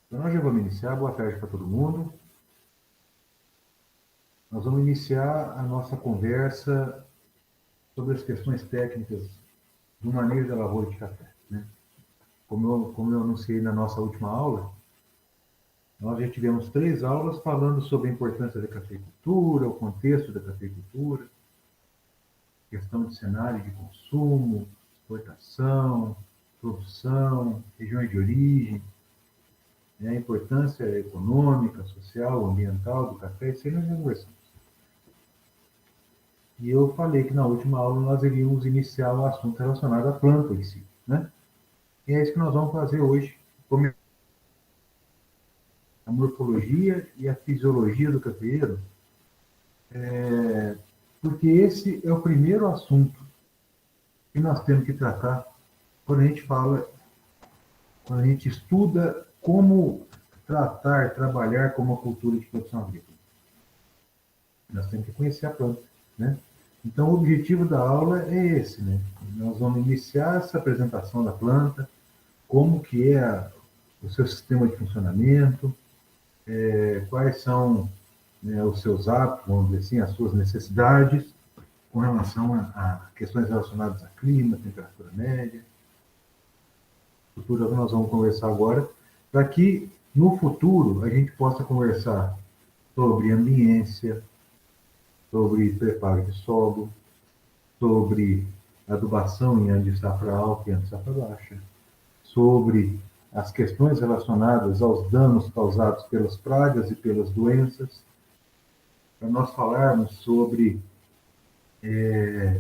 Então, nós já vamos iniciar. Boa tarde para todo mundo. Nós vamos iniciar a nossa conversa sobre as questões técnicas do manejo da lavoura de café, né? Como eu anunciei na nossa última aula, nós já tivemos 3 aulas falando sobre a importância da cafeicultura, o contexto da cafeicultura, questão de cenário de consumo, exportação, produção, regiões de origem, né, a importância econômica, social, ambiental do café, isso aí nós já conversamos. E eu falei que na última aula nós iríamos iniciar o assunto relacionado à planta em si, né? E é isso que nós vamos fazer hoje, a morfologia e a fisiologia do cafeeiro, porque esse é o primeiro assunto que nós temos que tratar quando a gente fala, quando a gente estuda como tratar, trabalhar com uma cultura de produção agrícola. Nós temos que conhecer a planta, né? Então, o objetivo da aula é esse, né? Nós vamos iniciar essa apresentação da planta, como que é o seu sistema de funcionamento, quais são, né, os seus hábitos, vamos dizer assim, as suas necessidades, com relação a questões relacionadas a clima, temperatura média. Tudo é o que nós vamos conversar agora, para que no futuro a gente possa conversar sobre ambiência, sobre preparo de solo, sobre adubação em ano de safra alta e ano de safra baixa, sobre as questões relacionadas aos danos causados pelas pragas e pelas doenças, para nós falarmos sobre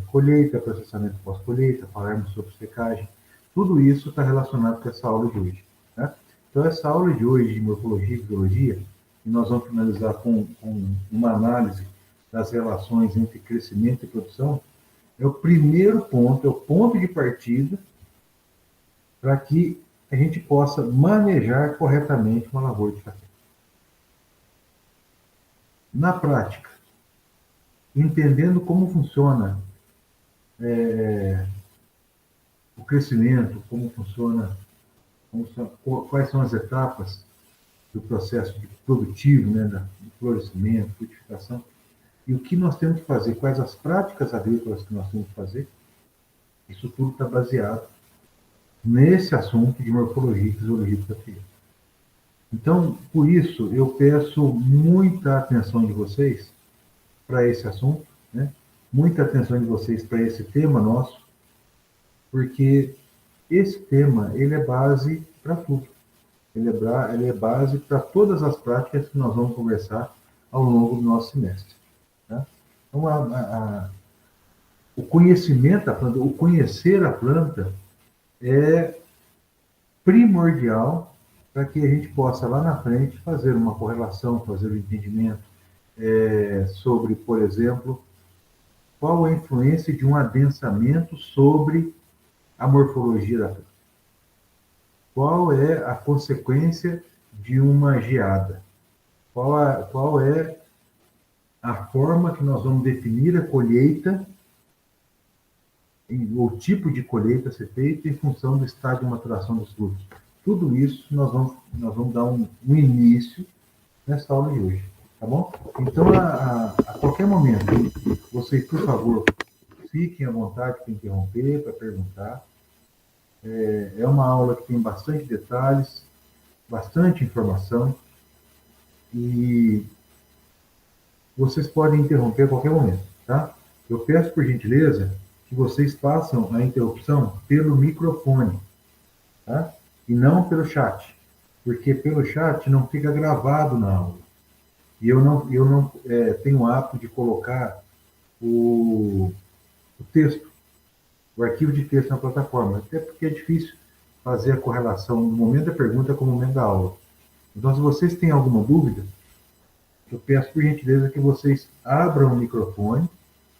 colheita, processamento pós-colheita, falarmos sobre secagem. Tudo isso está relacionado com essa aula de hoje. Né? Então, essa aula de hoje de morfologia e fisiologia, e nós vamos finalizar com uma análise das relações entre crescimento e produção, é o primeiro ponto, é o ponto de partida para que a gente possa manejar corretamente uma lavoura de café. Na prática, entendendo como funciona o crescimento, como funciona, quais são as etapas do processo produtivo, né, do florescimento, frutificação, e o que nós temos que fazer, quais as práticas agrícolas que nós temos que fazer, isso tudo está baseado nesse assunto de morfologia e fisiologia do café. Então, por isso, eu peço muita atenção de vocês para esse assunto, né? Muita atenção de vocês para esse tema nosso, porque esse tema ele é base para tudo. Ele é base para todas as práticas que nós vamos conversar ao longo do nosso semestre. Tá? Então, o conhecimento da planta, o conhecer a planta é primordial para que a gente possa lá na frente fazer uma correlação, fazer um entendimento sobre, por exemplo, qual a influência de um adensamento sobre a morfologia da planta. Qual é a consequência de uma geada? Qual é a forma que nós vamos definir a colheita, o tipo de colheita a ser feita em função do estado de maturação dos frutos. Tudo isso nós vamos dar um início nessa aula de hoje, tá bom? Então, a qualquer momento, vocês, por favor, fiquem à vontade para interromper, para perguntar. É uma aula que tem bastante detalhes, bastante informação, e vocês podem interromper a qualquer momento, tá? Eu peço, por gentileza, que vocês façam a interrupção pelo microfone, tá? E não pelo chat, porque pelo chat não fica gravado na aula. E eu não tenho o hábito de colocar o texto, o arquivo de texto na plataforma, até porque é difícil fazer a correlação no momento da pergunta com o momento da aula. Então, se vocês têm alguma dúvida, eu peço por gentileza que vocês abram o microfone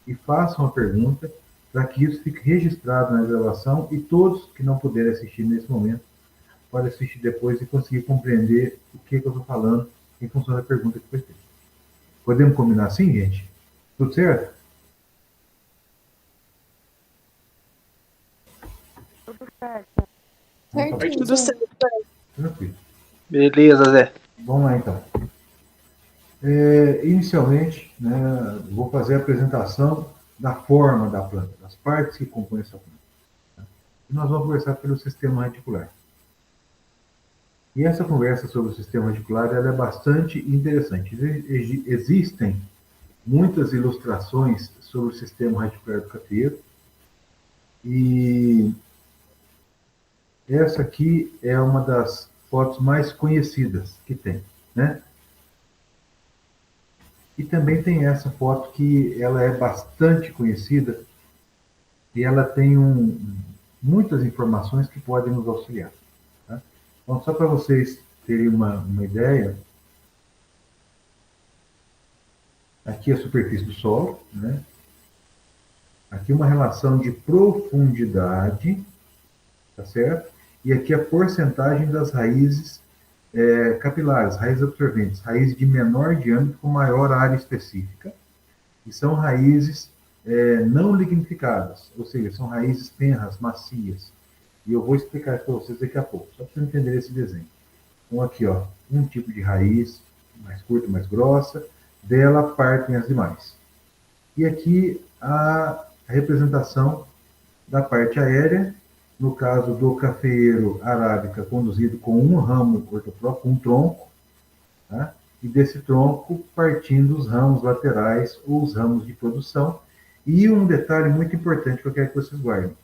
e façam a pergunta para que isso fique registrado na gravação e todos que não puderem assistir nesse momento podem assistir depois e conseguir compreender o que eu estou falando em função da pergunta que foi feita. Podemos combinar assim, gente? Tudo certo? Tudo certo. Então, tá Tudo certo. tranquilo. Beleza, Zé. Vamos lá, então. Inicialmente, né, vou fazer a apresentação da forma da planta, das partes que compõem essa planta. E nós vamos conversar pelo sistema radicular. E essa conversa sobre o sistema radicular ela é bastante interessante. Existem muitas ilustrações sobre o sistema radicular do cafeiro, e essa aqui é uma das fotos mais conhecidas que tem, né? E também tem essa foto que ela é bastante conhecida e ela tem muitas informações que podem nos auxiliar. Tá? Então, só para vocês terem uma ideia, aqui é a superfície do solo, né? Aqui uma relação de profundidade, tá certo? E aqui a porcentagem das raízes capilares, raízes absorventes, raízes de menor diâmetro com maior área específica, e são raízes não lignificadas, ou seja, são raízes tenras, macias. E eu vou explicar para vocês daqui a pouco, só para vocês entenderem esse desenho. Então aqui, ó, um tipo de raiz mais curta, mais grossa, dela partem as demais. E aqui a representação da parte aérea, no caso do cafeeiro arábica conduzido com um ramo ortotrópico, um tronco, tá? E desse tronco partindo os ramos laterais ou os ramos de produção. E um detalhe muito importante que eu quero que vocês guardem: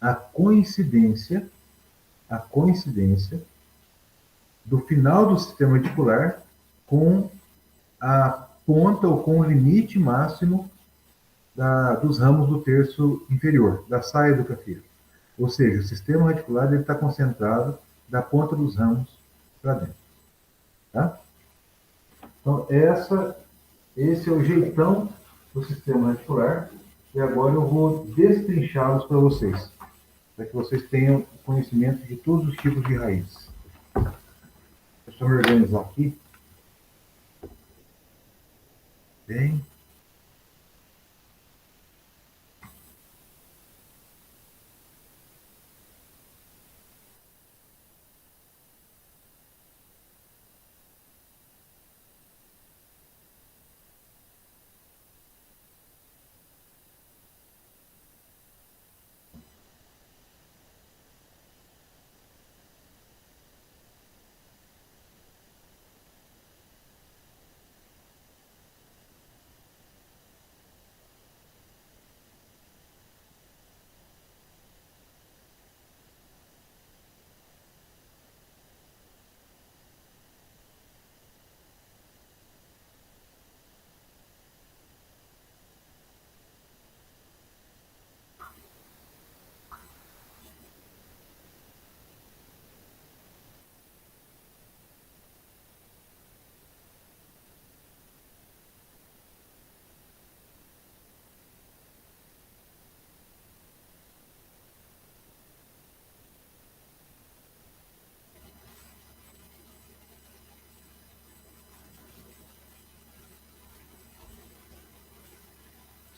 a coincidência do final do sistema radicular com a ponta ou com o limite máximo dos ramos do terço inferior, da saia do cafeiro. Ou seja, o sistema radicular está concentrado da ponta dos ramos para dentro. Tá? Então, esse é o jeitão do sistema radicular, e agora eu vou destrinchá-los para vocês, para que vocês tenham conhecimento de todos os tipos de raízes. Deixa eu me organizar aqui. Bem.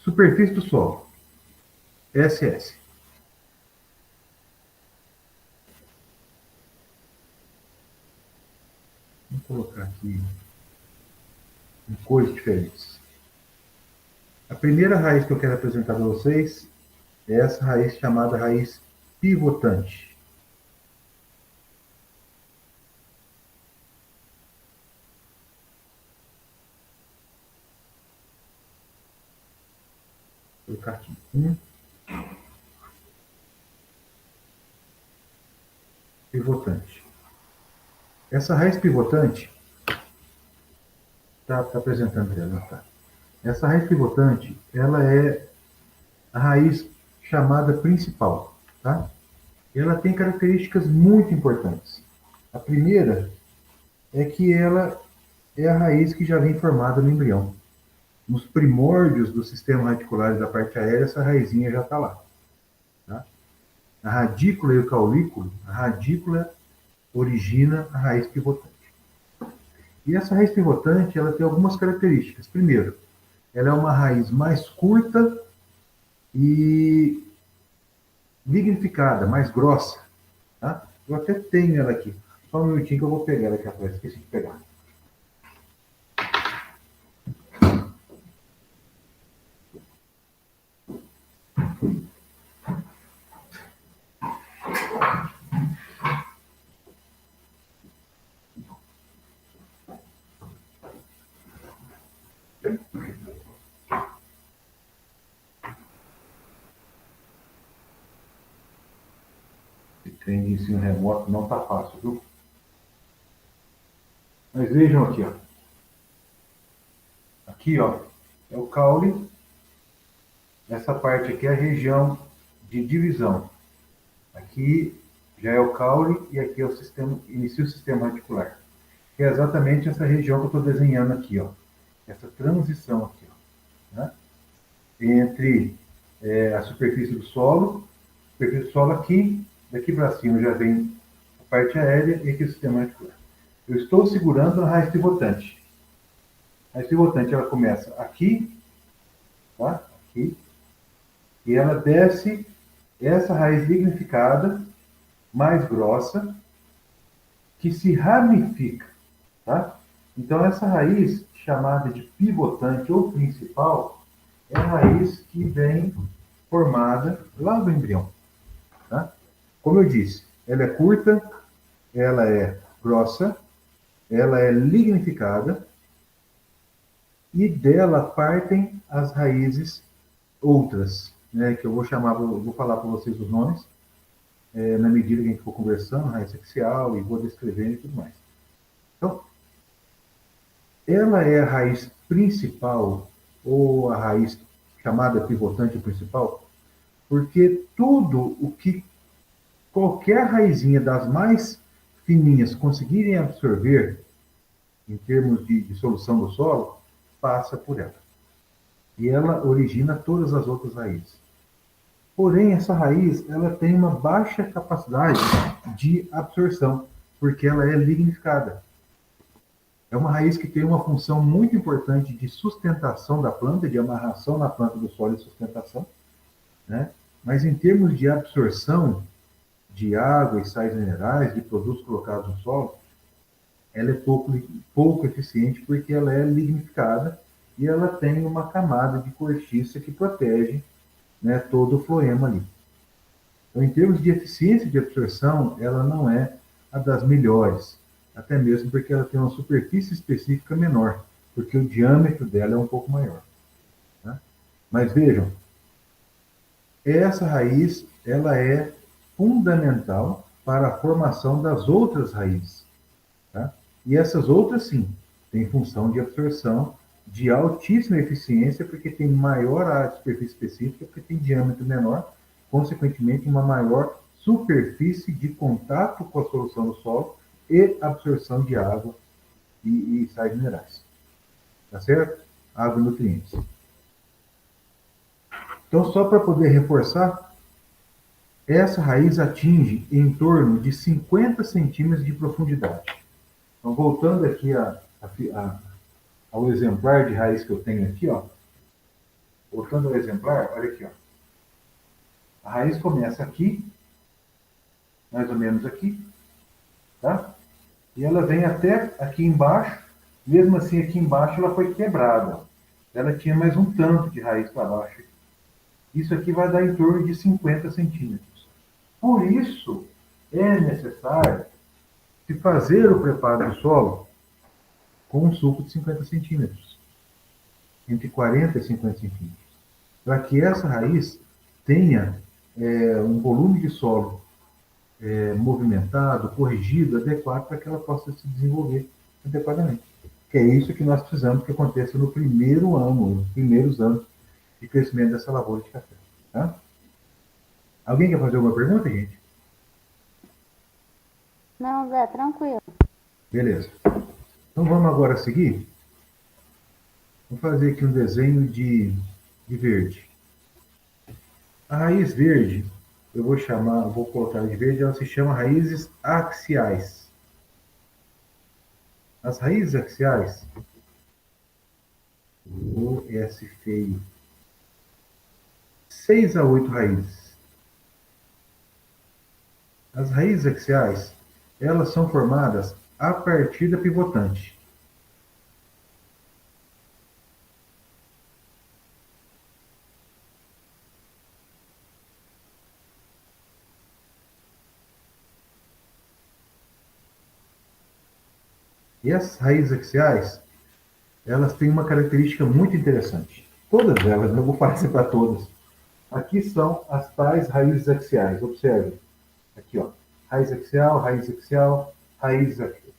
Superfície do solo, SS. Vou colocar aqui em cores diferentes. A primeira raiz que eu quero apresentar para vocês é essa raiz chamada raiz pivotante. Vou colocar aqui. Pivotante. Essa raiz pivotante está apresentando ela, tá? Essa raiz pivotante, ela é a raiz chamada principal, tá? Ela tem características muito importantes. A primeira é que ela é a raiz que já vem formada no embrião. Nos primórdios do sistema radicular da parte aérea, essa raizinha já está lá. Tá? A radícula e o caulículo, a radícula origina a raiz pivotante. E essa raiz pivotante, ela tem algumas características. Primeiro, ela é uma raiz mais curta e lignificada, mais grossa. Tá? Eu até tenho ela aqui. Só um minutinho que eu vou pegar daqui a pouco, esqueci de pegar. Esse trem de ensino remoto não está fácil, viu? Mas vejam aqui, ó. Aqui, ó, é o caule. Essa parte aqui é a região de divisão. Aqui já é o caule e aqui é o sistema, inicia o sistema radicular. Que é exatamente essa região que eu estou desenhando aqui, ó. Essa transição aqui, ó, né? Entre a superfície do solo aqui, daqui para cima já vem a parte aérea e aqui o sistema radicular. Eu estou segurando a raiz pivotante. A raiz pivotante, ela começa aqui, tá? Aqui, e ela desce essa raiz lignificada, mais grossa, que se ramifica, tá? Então, essa raiz, chamada de pivotante ou principal, é a raiz que vem formada lá do embrião, tá? Como eu disse, ela é curta, ela é grossa, ela é lignificada, e dela partem as raízes outras, né, que eu vou chamar, vou falar para vocês os nomes, na medida que a gente for conversando, raiz axial, e vou descrevendo e tudo mais. Então, ela é a raiz principal, ou a raiz chamada pivotante principal, porque tudo o que qualquer raizinha das mais fininhas conseguirem absorver, em termos de solução do solo, passa por ela. E ela origina todas as outras raízes. Porém, essa raiz ela tem uma baixa capacidade de absorção, porque ela é lignificada. É uma raiz que tem uma função muito importante de sustentação da planta, de amarração na planta do solo e sustentação, né? Mas em termos de absorção de água e sais minerais, de produtos colocados no solo, ela é pouco eficiente porque ela é lignificada e ela tem uma camada de cortiça que protege, né, todo o floema ali. Então, em termos de eficiência de absorção, ela não é a das melhores, até mesmo porque ela tem uma superfície específica menor, porque o diâmetro dela é um pouco maior, né? Mas vejam, essa raiz ela é fundamental para a formação das outras raízes, tá? E essas outras, sim, têm função de absorção de altíssima eficiência, porque tem maior área de superfície específica, porque tem diâmetro menor, consequentemente, uma maior superfície de contato com a solução do solo e absorção de água e sais minerais. Tá certo? Água e nutrientes. Então, só para poder reforçar, essa raiz atinge em torno de 50 centímetros de profundidade. Então, voltando aqui ao exemplar de raiz que eu tenho aqui, ó. Voltando ao exemplar, olha aqui, ó. A raiz começa aqui, mais ou menos aqui, tá? E ela vem até aqui embaixo, mesmo assim aqui embaixo ela foi quebrada. Ela tinha mais um tanto de raiz para baixo. Isso aqui vai dar em torno de 50 centímetros. Por isso, é necessário se fazer o preparo do solo com um sulco de 50 centímetros, entre 40 e 50 centímetros, para que essa raiz tenha um volume de solo movimentado, corrigido, adequado, para que ela possa se desenvolver adequadamente. Que é isso que nós precisamos que aconteça no primeiro ano, nos primeiros anos de crescimento dessa lavoura de café. Tá? Alguém quer fazer alguma pergunta, gente? Não, Zé, tranquilo. Beleza. Então vamos agora seguir. Vou fazer aqui um desenho de verde. A raiz verde, eu vou colocar de verde, ela se chama raízes axiais. As raízes axiais, o S feio, 6 a 8 raízes. As raízes axiais, elas são formadas a partir da pivotante. E essas raízes axiais, elas têm uma característica muito interessante. Todas elas, eu vou fazer para todas. Aqui são as tais raízes axiais. Observe. Aqui, ó. Raiz axial,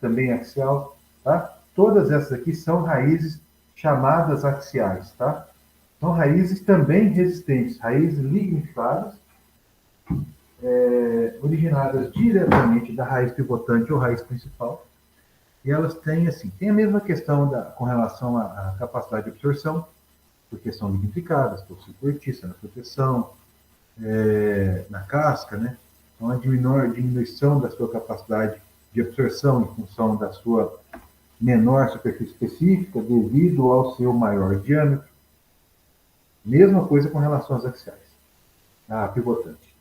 também axial, tá? Todas essas aqui são raízes chamadas axiais, tá? São raízes também resistentes, raízes lignificadas, originadas diretamente da raiz pivotante ou raiz principal. E elas têm, assim, tem a mesma questão com relação à capacidade de absorção, porque são lignificadas, possuem cortiça na proteção, na casca, né? Então, a diminuição da sua capacidade de absorção em função da sua menor superfície específica devido ao seu maior diâmetro. Mesma coisa com relação às axiais, a pivotante.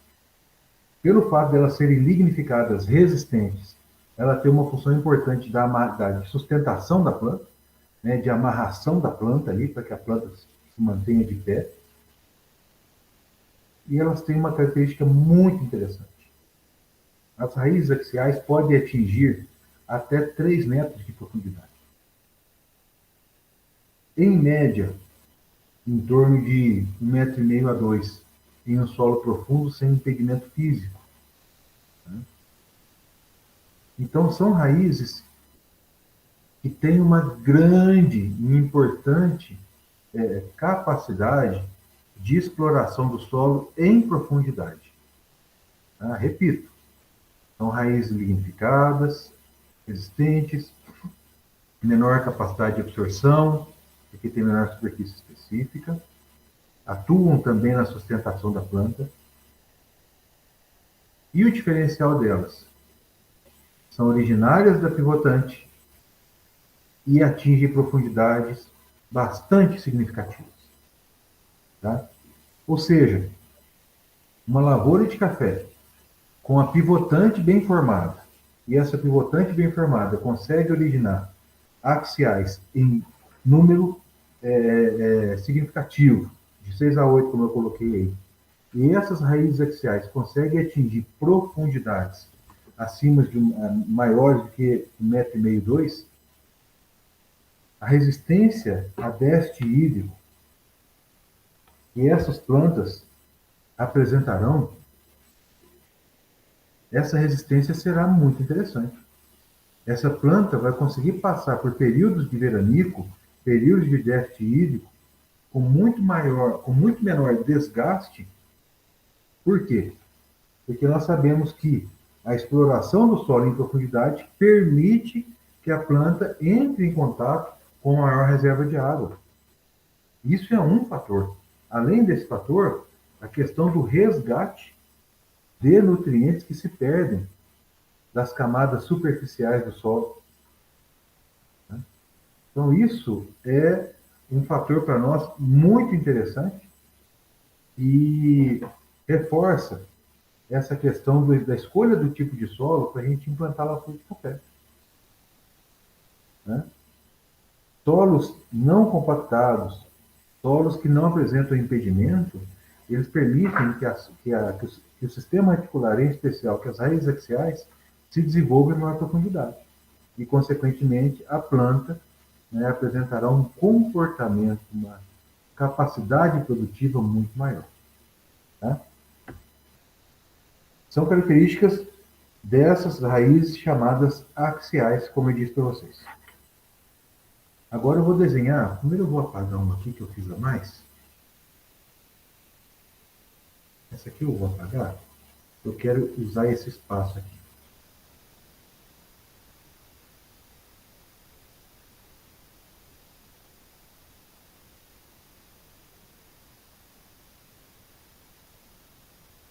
Pelo fato de elas serem lignificadas, resistentes, ela tem uma função importante de sustentação da planta, né, de amarração da planta ali, para que a planta se mantenha de pé. E elas têm uma característica muito interessante. As raízes axiais podem atingir até 3 metros de profundidade. Em média, em torno de 1,5 m a 2 em um solo profundo sem impedimento físico. Então, são raízes que têm uma grande e importante capacidade de exploração do solo em profundidade. Tá? Repito, são raízes lignificadas, resistentes, menor capacidade de absorção, porque tem menor superfície específica, atuam também na sustentação da planta. E o diferencial delas? São originárias da pivotante e atingem profundidades bastante significativas. Tá? Ou seja, uma lavoura de café com a pivotante bem formada, e essa pivotante bem formada consegue originar axiais em número significativo, de 6 a 8, como eu coloquei aí, e essas raízes axiais conseguem atingir profundidades acima de maiores do que 1,5 m, 2, a resistência a déficit hídrico que essas plantas apresentarão, essa resistência será muito interessante. Essa planta vai conseguir passar por períodos de veranico, períodos de déficit hídrico, com muito menor desgaste. Por quê? Porque nós sabemos que a exploração do solo em profundidade permite que a planta entre em contato com maior reserva de água. Isso é um fator. Além desse fator, a questão do resgate de nutrientes que se perdem das camadas superficiais do solo. Então, isso é um fator para nós muito interessante e reforça essa questão da escolha do tipo de solo para a gente implantar lavoura de café. Né? Solos não compactados, solos que não apresentam impedimento, eles permitem que o sistema reticular, em especial que as raízes axiais, se desenvolvam em maior profundidade. E, consequentemente, a planta, né, apresentará um comportamento, uma capacidade produtiva muito maior. Tá? São características dessas raízes chamadas axiais, como eu disse para vocês. Agora eu vou desenhar, primeiro eu vou apagar uma aqui que eu fiz a mais. Essa aqui eu vou apagar, eu quero usar esse espaço aqui.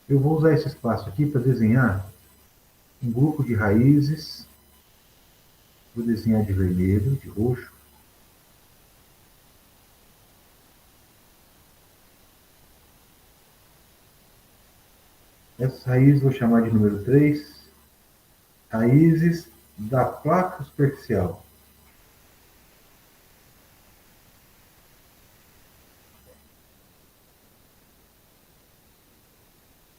Eu vou usar esse espaço aqui para desenhar um grupo de raízes. Vou desenhar de vermelho, de roxo. Essas raízes vou chamar de número 3. raízes da placa superficial.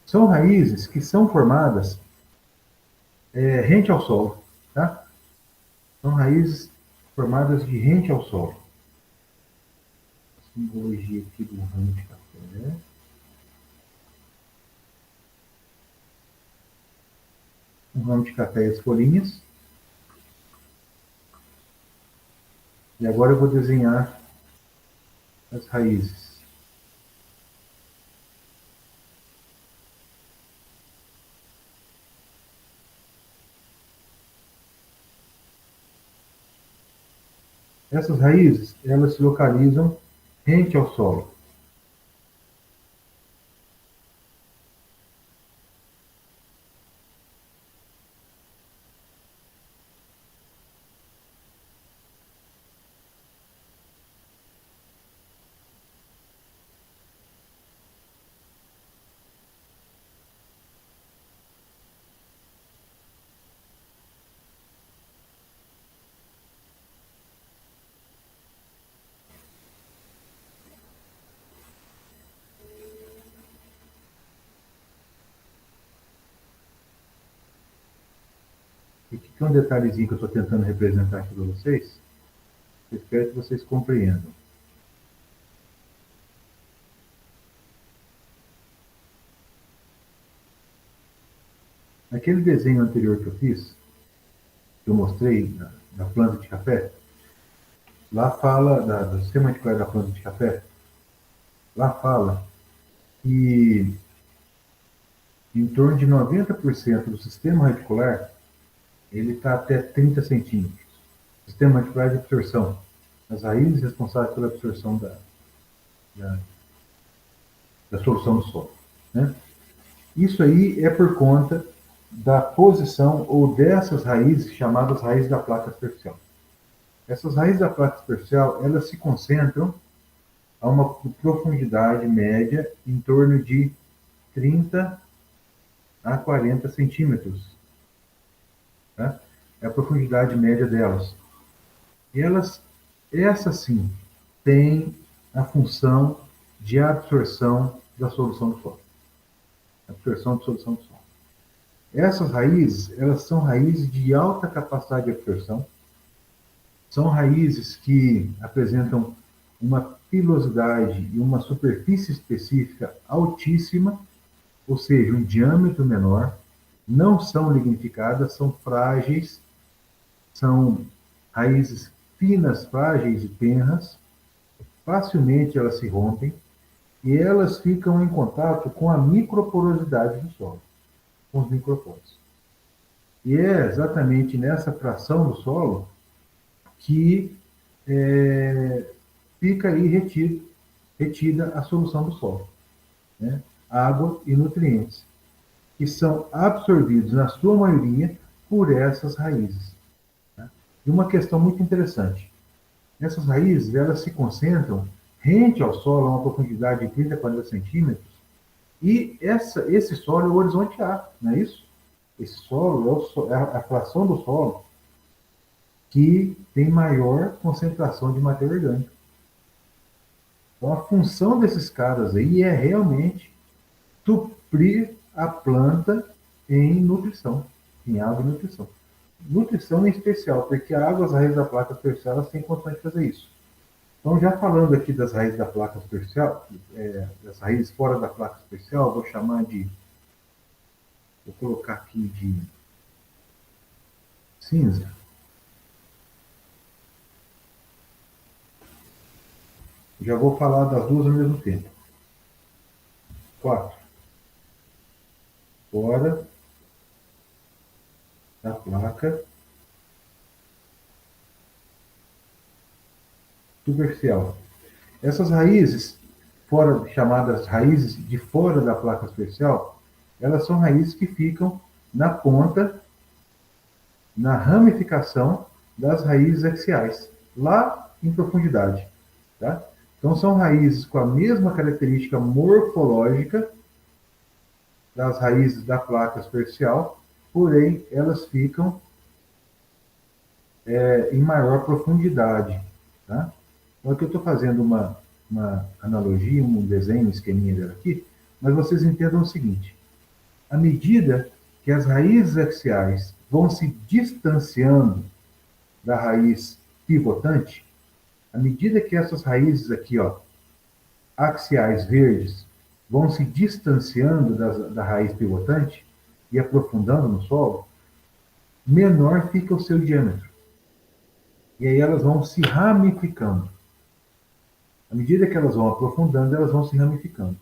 São raízes que são formadas rente ao solo, tá? São raízes formadas de rente ao solo. Simbologia aqui do ramo de café. Um ramo de café e as folhinhas. E agora eu vou desenhar as raízes. Essas raízes, elas se localizam rente ao solo. E aqui é um detalhezinho que eu estou tentando representar aqui para vocês. Eu espero que vocês compreendam. Naquele desenho anterior que eu fiz, que eu mostrei da planta de café, lá fala do sistema reticular da planta de café, lá fala que em torno de 90% do sistema reticular, ele está até 30 centímetros. Sistema reticular de absorção. As raízes responsáveis pela absorção da, da solução do solo. Né? Isso aí é por conta da posição ou dessas raízes chamadas raízes da placa superficial. Essas raízes da placa superficial, elas se concentram a uma profundidade média em torno de 30 a 40 centímetros. Tá? É a profundidade média delas. E essa sim, tem a função de absorção da solução do solo. Absorção de solução do solo. Essas raízes, elas são raízes de alta capacidade de absorção. São raízes que apresentam uma pilosidade e uma superfície específica altíssima, ou seja, um diâmetro menor, não são lignificadas, são frágeis, são raízes finas, frágeis e tenras, facilmente elas se rompem e elas ficam em contato com a microporosidade do solo, com os microporos. E é exatamente nessa fração do solo que fica aí retida a solução do solo, né? Água e nutrientes, que são absorvidos, na sua maioria, por essas raízes. Tá? E uma questão muito interessante, essas raízes, elas se concentram rente ao solo, a uma profundidade de 30 a 40 centímetros, e esse solo é o horizonte A, não é isso? Esse solo é a fração do solo que tem maior concentração de matéria orgânica. Então, a função desses caras aí é realmente suprir a planta em nutrição, em água e nutrição. Nutrição em especial, porque a água, as raízes da placa superficial, elas têm condições de fazer isso. Então, já falando aqui das raízes da placa superficial, das raízes fora da placa superficial, vou chamar de, vou colocar aqui de cinza. Já vou falar das duas ao mesmo tempo. 4. Fora da placa superficial. Essas raízes, chamadas raízes de fora da placa superficial, elas são raízes que ficam na ponta, na ramificação das raízes axiais, lá em profundidade. Tá? Então, são raízes com a mesma característica morfológica das raízes da placa superficial, porém elas ficam em maior profundidade. Tá? Então, aqui eu estou fazendo uma analogia, um desenho, um esqueminha dela aqui, mas vocês entendam o seguinte: à medida que as raízes axiais vão se distanciando da raiz pivotante, à medida que essas raízes aqui, ó, axiais verdes, vão se distanciando da raiz pivotante e aprofundando no solo, menor fica o seu diâmetro. E aí elas vão se ramificando. À medida que elas vão aprofundando, elas vão se ramificando.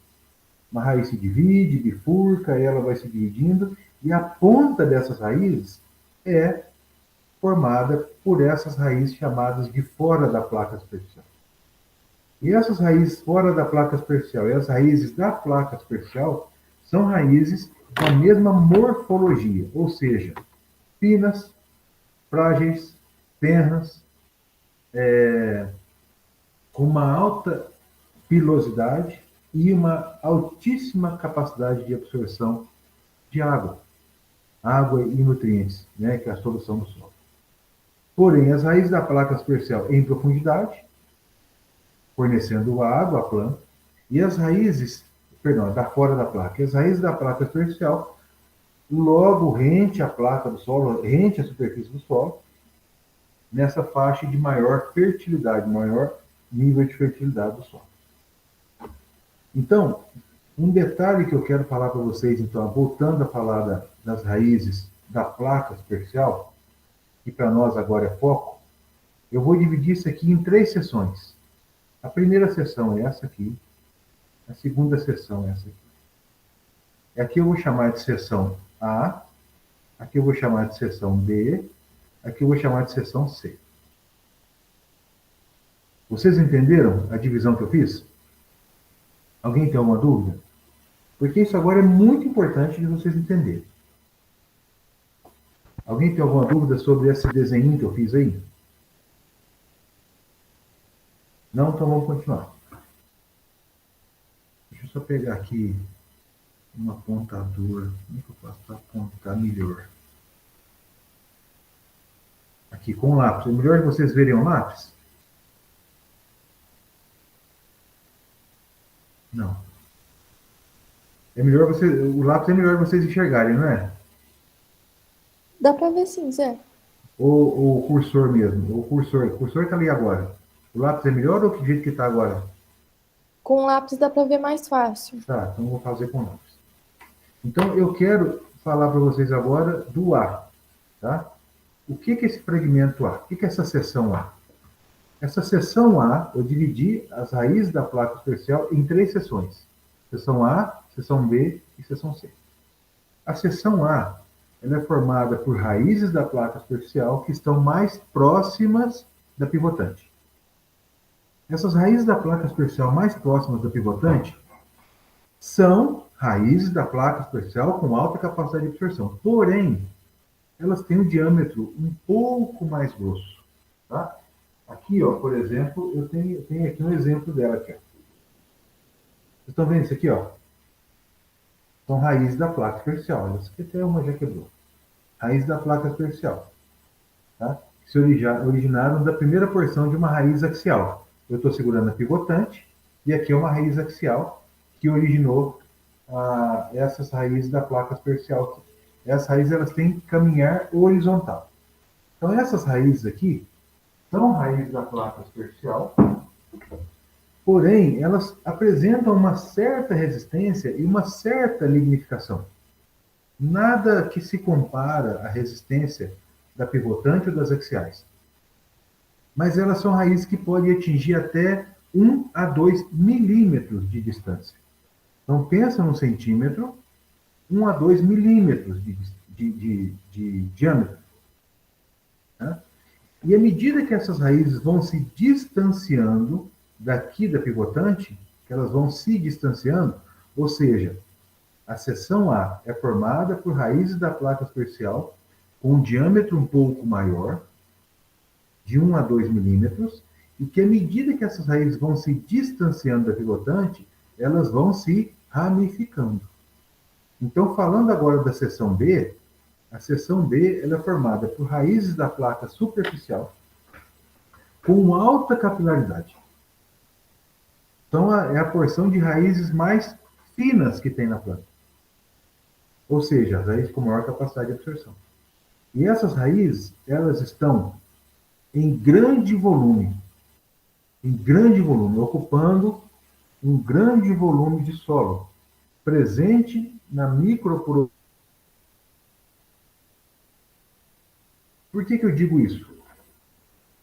Uma raiz se divide, bifurca, ela vai se dividindo, e a ponta dessas raízes é formada por essas raízes chamadas de fora da placa superficial. E essas raízes fora da placa superficial e as raízes da placa superficial são raízes com a mesma morfologia, ou seja, finas, frágeis, tenras, com uma alta pilosidade e uma altíssima capacidade de absorção de água e nutrientes, né, que é a solução do solo. Porém, as raízes da placa superficial em profundidade, fornecendo água à planta, e as raízes, da fora da placa, e as raízes da placa superficial logo rente a placa do solo, rente a superfície do solo, nessa faixa de maior fertilidade, maior nível de fertilidade do solo. Então, um detalhe que eu quero falar para vocês, então, voltando a falar das raízes da placa superficial, que para nós agora é foco, eu vou dividir isso aqui em 3 sessões. A primeira sessão é essa aqui, a segunda sessão é essa aqui. Aqui eu vou chamar de sessão A, aqui eu vou chamar de sessão B, aqui eu vou chamar de sessão C. Vocês entenderam a divisão que eu fiz? Alguém tem alguma dúvida? Porque isso agora é muito importante de vocês entenderem. Alguém tem alguma dúvida sobre esse desenho que eu fiz aí? Não? Então vamos continuar. Deixa eu só pegar aqui um apontador. Como é que eu faço para apontar melhor? Aqui com o lápis. É melhor vocês verem o lápis? Não. O lápis é melhor vocês enxergarem, não é? Dá pra ver sim, Zé. Ou o cursor mesmo? O cursor está ali agora. O lápis é melhor ou que jeito que está agora? Com lápis dá pra ver mais fácil. Tá, então eu vou fazer com lápis. Então eu quero falar para vocês agora do A. Tá? O que é esse fragmento A? O que é essa seção A? Essa seção A, eu dividi as raízes da placa superficial em 3 seções. Seção A, seção B e seção C. A seção A, ela é formada por raízes da placa superficial que estão mais próximas da pivotante. Essas raízes da placa superficial mais próximas da pivotante são raízes da placa superficial com alta capacidade de absorção. Porém, elas têm um diâmetro um pouco mais grosso. Tá? Aqui, ó, por exemplo, eu tenho aqui um exemplo dela. Aqui, ó. Vocês estão vendo isso aqui? Ó? São raízes da placa superficial. Essa aqui até uma já quebrou. Raiz da placa superficial. Tá? Que se originaram da primeira porção de uma raiz axial. Eu estou segurando a pivotante, e aqui é uma raiz axial que originou essas raízes da placa superficial. Essas raízes elas têm que caminhar horizontal. Então, essas raízes aqui são raízes da placa superficial, porém, elas apresentam uma certa resistência e uma certa lignificação. Nada que se compara à resistência da pivotante ou das axiais. Mas elas são raízes que podem atingir até 1 a 2 milímetros de distância. Então, pensa num centímetro, 1 a 2 milímetros de diâmetro. Tá? E à medida que essas raízes vão se distanciando daqui da pivotante, que elas vão se distanciando, ou seja, a seção A é formada por raízes da placa superficial com um diâmetro um pouco maior, de 1 a 2 milímetros, e que à medida que essas raízes vão se distanciando da pivotante, elas vão se ramificando. Então, falando agora da seção B, A seção B ela é formada por raízes da placa superficial com alta capilaridade. Então, é a porção de raízes mais finas que tem na planta. Ou seja, as raízes com maior capacidade de absorção. E essas raízes, elas estão em grande volume, ocupando um grande volume de solo, presente na microporosidade. Por que eu digo isso?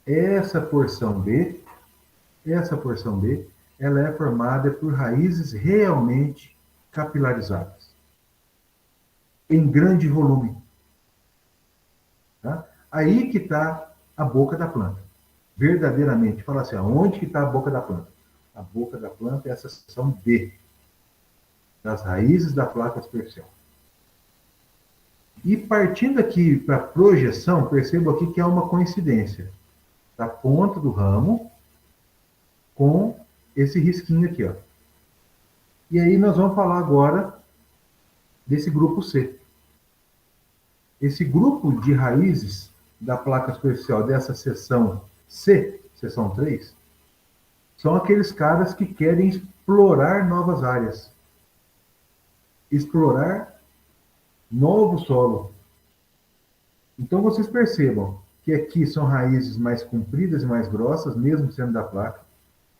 Essa porção B, ela é formada por raízes realmente capilarizadas, em grande volume. Tá? Aí que está a boca da planta. Verdadeiramente, fala assim, onde que está a boca da planta? A boca da planta é essa seção B, das raízes da placa superficial. E partindo aqui para a projeção, percebo aqui que há uma coincidência da ponta do ramo com esse risquinho aqui, ó. E aí nós vamos falar agora desse grupo C. Esse grupo de raízes da placa superficial dessa seção C, seção 3, são aqueles caras que querem explorar novas áreas, explorar novo solo. Então vocês percebam que aqui são raízes mais compridas e mais grossas, mesmo sendo da placa.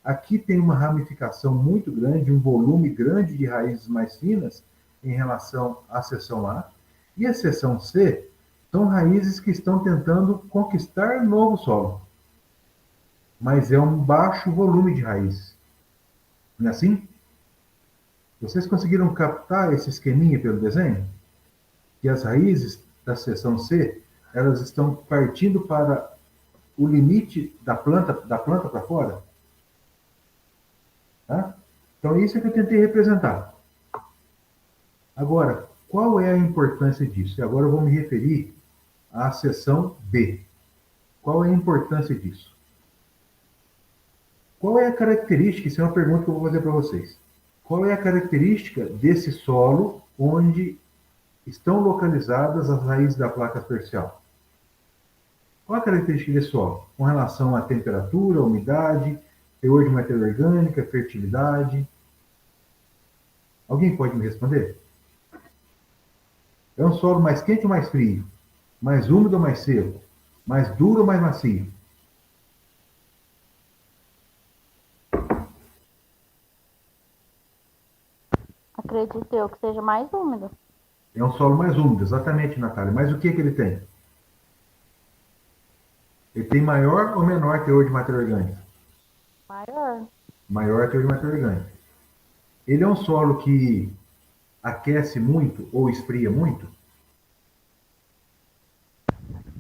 Aqui tem uma ramificação muito grande, um volume grande de raízes mais finas em relação à seção A. E a seção C são raízes que estão tentando conquistar novo solo. Mas é um baixo volume de raízes. Não é assim? Vocês conseguiram captar esse esqueminha pelo desenho? Que as raízes da seção C, elas estão partindo para o limite da planta para fora? Tá? Então, isso é que eu tentei representar. Agora, qual é a importância disso? E agora eu vou me referir à seção B. Qual é a importância disso? Qual é a característica? Isso é uma pergunta que eu vou fazer para vocês. Qual é a característica desse solo onde estão localizadas as raízes da placa superficial? Qual a característica desse solo? Com relação à temperatura, umidade, teor de matéria orgânica, fertilidade? Alguém pode me responder? É um solo mais quente ou mais frio? Mais úmido ou mais seco? Mais duro ou mais macio? Acredito eu que seja mais úmido. É um solo mais úmido, exatamente, Natália. Mas o que ele tem? Ele tem maior ou menor teor de matéria orgânica? Maior. Maior teor de matéria orgânica. Ele é um solo que aquece muito ou esfria muito?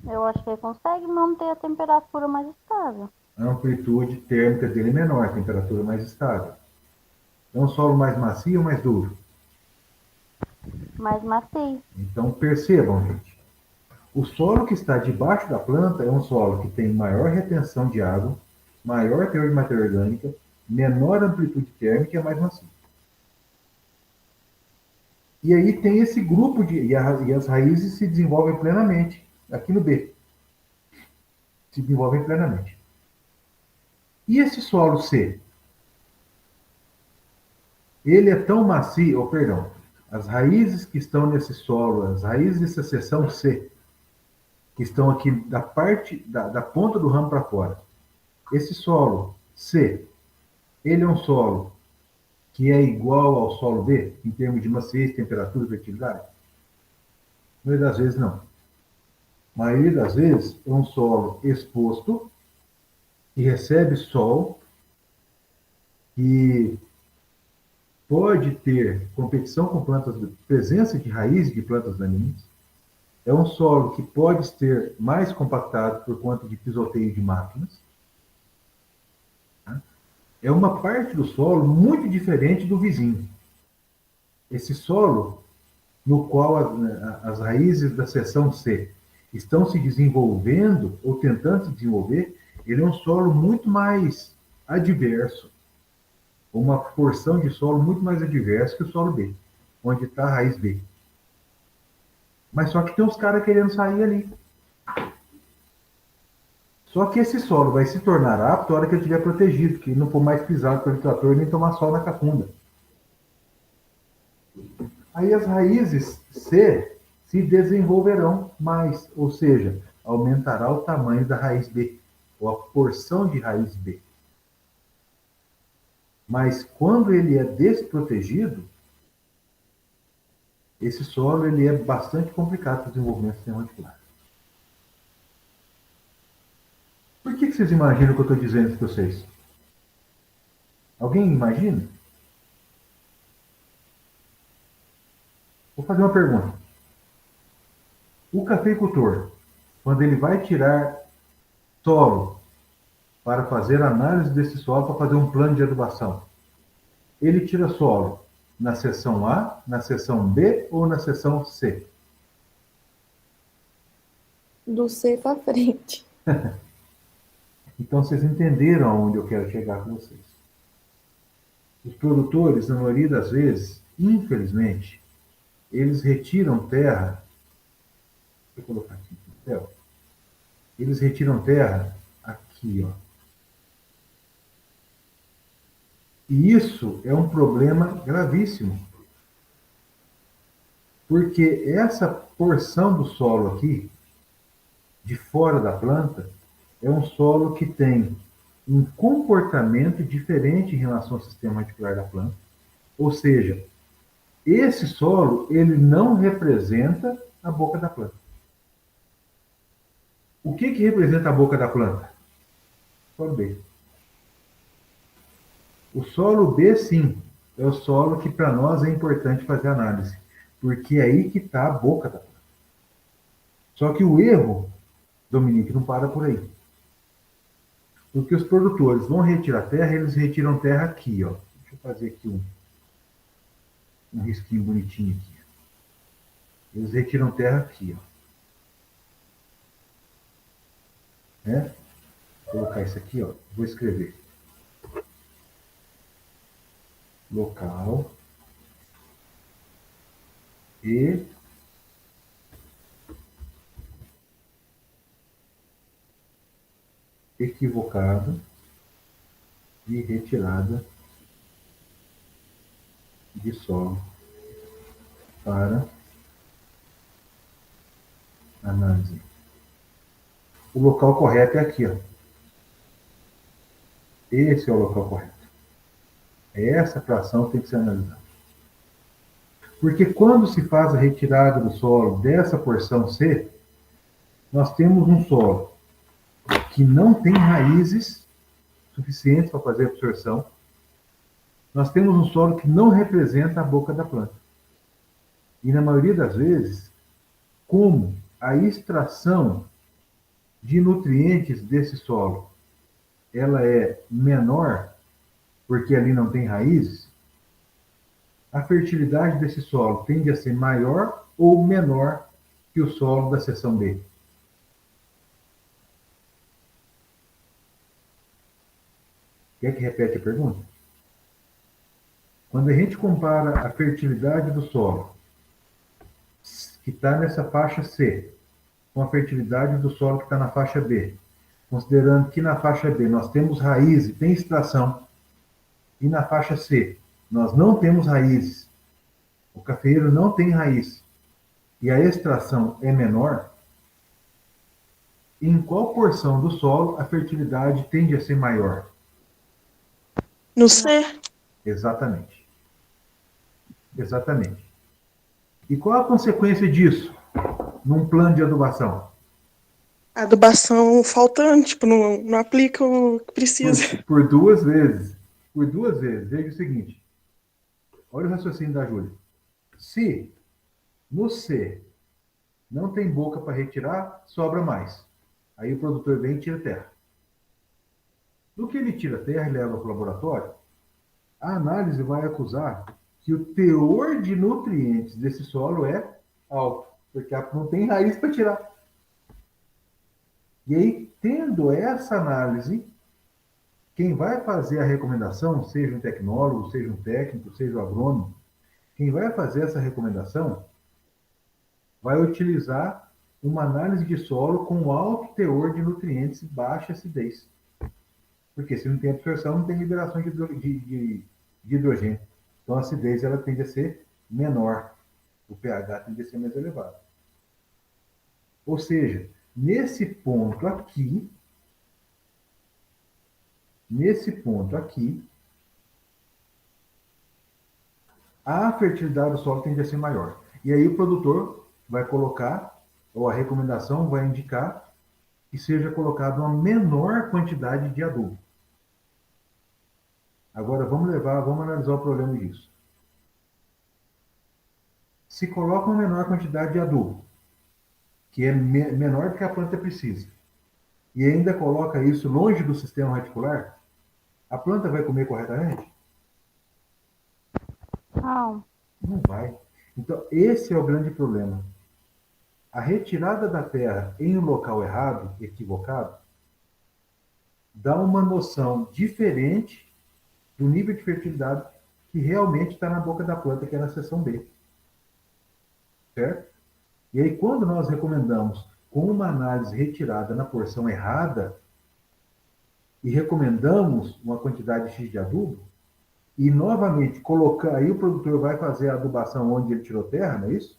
Eu acho que ele consegue manter a temperatura mais estável. A amplitude térmica dele é menor, a temperatura mais estável. É um solo mais macio ou mais duro? Mais macio. Então percebam, gente. O solo que está debaixo da planta é um solo que tem maior retenção de água, maior teor de matéria orgânica, menor amplitude térmica e é mais macio. E aí tem esse grupo e as raízes se desenvolvem plenamente, aqui no B. Se desenvolvem plenamente. E esse solo C? Ele é tão macio, as raízes que estão nesse solo, as raízes dessa seção C, que estão aqui da parte, da ponta do ramo para fora. Esse solo C, ele é um solo que é igual ao solo B, em termos de maciez, temperatura e fertilidade? A maioria das vezes, não. A maioria das vezes é um solo exposto, que recebe sol, que pode ter competição com plantas, presença de raízes de plantas daninhas. É um solo que pode ser mais compactado por conta de pisoteio de máquinas. É uma parte do solo muito diferente do vizinho. Esse solo, no qual as raízes da seção C estão se desenvolvendo ou tentando se desenvolver, ele é um solo muito mais adverso, uma porção de solo muito mais adversa que o solo B, onde está a raiz B. Mas só que tem uns caras querendo sair ali. Só que esse solo vai se tornar apto na hora que ele estiver protegido, que não for mais pisado pelo trator nem tomar sol na cafunda. Aí as raízes C se desenvolverão mais, ou seja, aumentará o tamanho da raiz B, ou a porção de raiz B. Mas quando ele é desprotegido, esse solo ele é bastante complicado para o desenvolvimento do sistema radicular. Por que vocês imaginam o que eu estou dizendo para vocês? Alguém imagina? Vou fazer uma pergunta. O cafeicultor, quando ele vai tirar solo para fazer análise desse solo, para fazer um plano de adubação, ele tira solo na seção A, na seção B ou na seção C? Do C para frente. Então vocês entenderam aonde eu quero chegar com vocês. Os produtores, na maioria das vezes, infelizmente, eles retiram terra. Deixa eu colocar aqui no papel. Eles retiram terra aqui, ó. E isso é um problema gravíssimo. Porque essa porção do solo aqui, de fora da planta, é um solo que tem um comportamento diferente em relação ao sistema radicular da planta. Ou seja, esse solo, ele não representa a boca da planta. O que representa a boca da planta? Solo B. O solo B, sim, é o solo que para nós é importante fazer análise, porque é aí que está a boca da planta. Só que o erro, Dominique, não para por aí. Porque os produtores vão retirar terra, eles retiram terra aqui, ó. Deixa eu fazer aqui um risquinho bonitinho aqui. Eles retiram terra aqui, ó. Né? Vou colocar isso aqui, ó. Vou escrever. Local e equivocado de retirada de solo para análise. O local correto é aqui, ó. Esse é o local correto. Essa fração tem que ser analisada. Porque quando se faz a retirada do solo dessa porção C, nós temos um solo que não tem raízes suficientes para fazer a absorção. Nós temos um solo que não representa a boca da planta. E na maioria das vezes, como a extração de nutrientes desse solo ela é menor, porque ali não tem raízes, a fertilidade desse solo tende a ser maior ou menor que o solo da seção B. Quer que repete a pergunta? Quando a gente compara a fertilidade do solo, que está nessa faixa C, com a fertilidade do solo que está na faixa B, considerando que na faixa B nós temos raiz e tem extração, e na faixa C nós não temos raízes, o cafeeiro não tem raiz, e a extração é menor, em qual porção do solo a fertilidade tende a ser maior? No C. Exatamente. Exatamente. E qual a consequência disso num plano de adubação? Adubação faltando, tipo, não aplica o que precisa. Por duas vezes. Por duas vezes. Veja o seguinte. Olha o raciocínio da Júlia. Se no C não tem boca para retirar, sobra mais. Aí o produtor vem e tira terra. No que ele tira terra e leva para o laboratório, a análise vai acusar que o teor de nutrientes desse solo é alto, porque não tem raiz para tirar. E aí, tendo essa análise, quem vai fazer a recomendação, seja um tecnólogo, seja um técnico, seja um agrônomo, quem vai fazer essa recomendação vai utilizar uma análise de solo com alto teor de nutrientes e baixa acidez. Porque se não tem absorção, não tem liberação de hidrogênio. Então a acidez ela tende a ser menor. O pH tende a ser mais elevado. Ou seja, nesse ponto aqui, a fertilidade do solo tende a ser maior. E aí o produtor vai colocar, ou a recomendação vai indicar, que seja colocado uma menor quantidade de adubo. Agora vamos analisar o problema disso. Se coloca uma menor quantidade de adubo, que é menor do que a planta precisa, e ainda coloca isso longe do sistema radicular, a planta vai comer corretamente? Não. Não vai. Então, esse é o grande problema. A retirada da terra em um local errado, equivocado, dá uma noção diferente do nível de fertilidade que realmente está na boca da planta, que é na seção B. Certo? E aí, quando nós recomendamos com uma análise retirada na porção errada, e recomendamos uma quantidade X de adubo, e novamente colocar, aí o produtor vai fazer a adubação onde ele tirou terra, não é isso?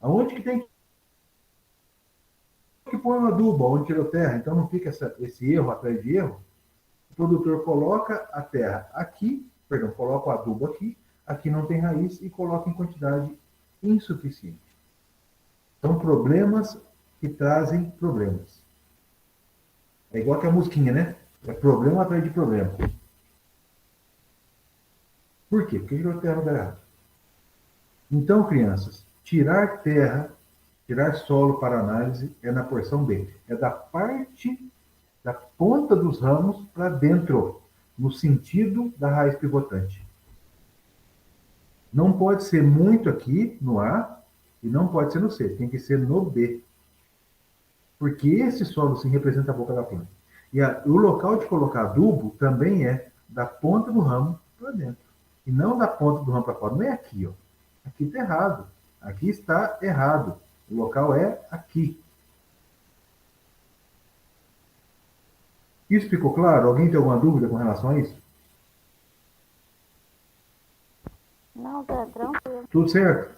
Aonde que tem que pôr o adubo, onde tirou terra? Então não fica esse erro atrás de erro. O produtor coloca a terra aqui, perdão, coloca o adubo aqui, aqui não tem raiz e coloca em quantidade insuficiente. São problemas que trazem problemas. É igual que a mosquinha, né? É problema atrás de problema. Por quê? Porque tirou terra no lugar errado. Então, crianças, tirar terra, tirar solo para análise é na porção B. É da parte, da ponta dos ramos para dentro, no sentido da raiz pivotante. Não pode ser muito aqui, no A, e não pode ser no C. Tem que ser no B. Porque esse solo sim representa a boca da planta. E o local de colocar adubo também é da ponta do ramo para dentro. E não da ponta do ramo para fora. Não é aqui, ó. Aqui está errado. Aqui está errado. O local é aqui. Isso ficou claro? Alguém tem alguma dúvida com relação a isso? Não, Zé, tranquilo. Tudo certo?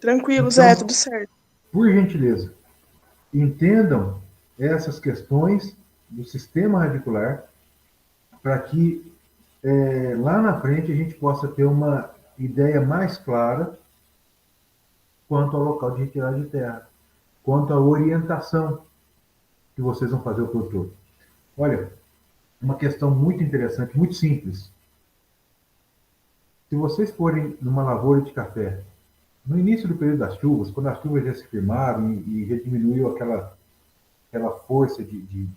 Tranquilo, Então, Zé, tudo certo. por gentileza, entendam essas questões do sistema radicular para que lá na frente a gente possa ter uma ideia mais clara quanto ao local de retirada de terra, quanto à orientação que vocês vão fazer o produtor. Olha, uma questão muito interessante, muito simples. Se vocês forem numa lavoura de café, no início do período das chuvas, quando as chuvas já se firmaram e já diminuiu aquela força de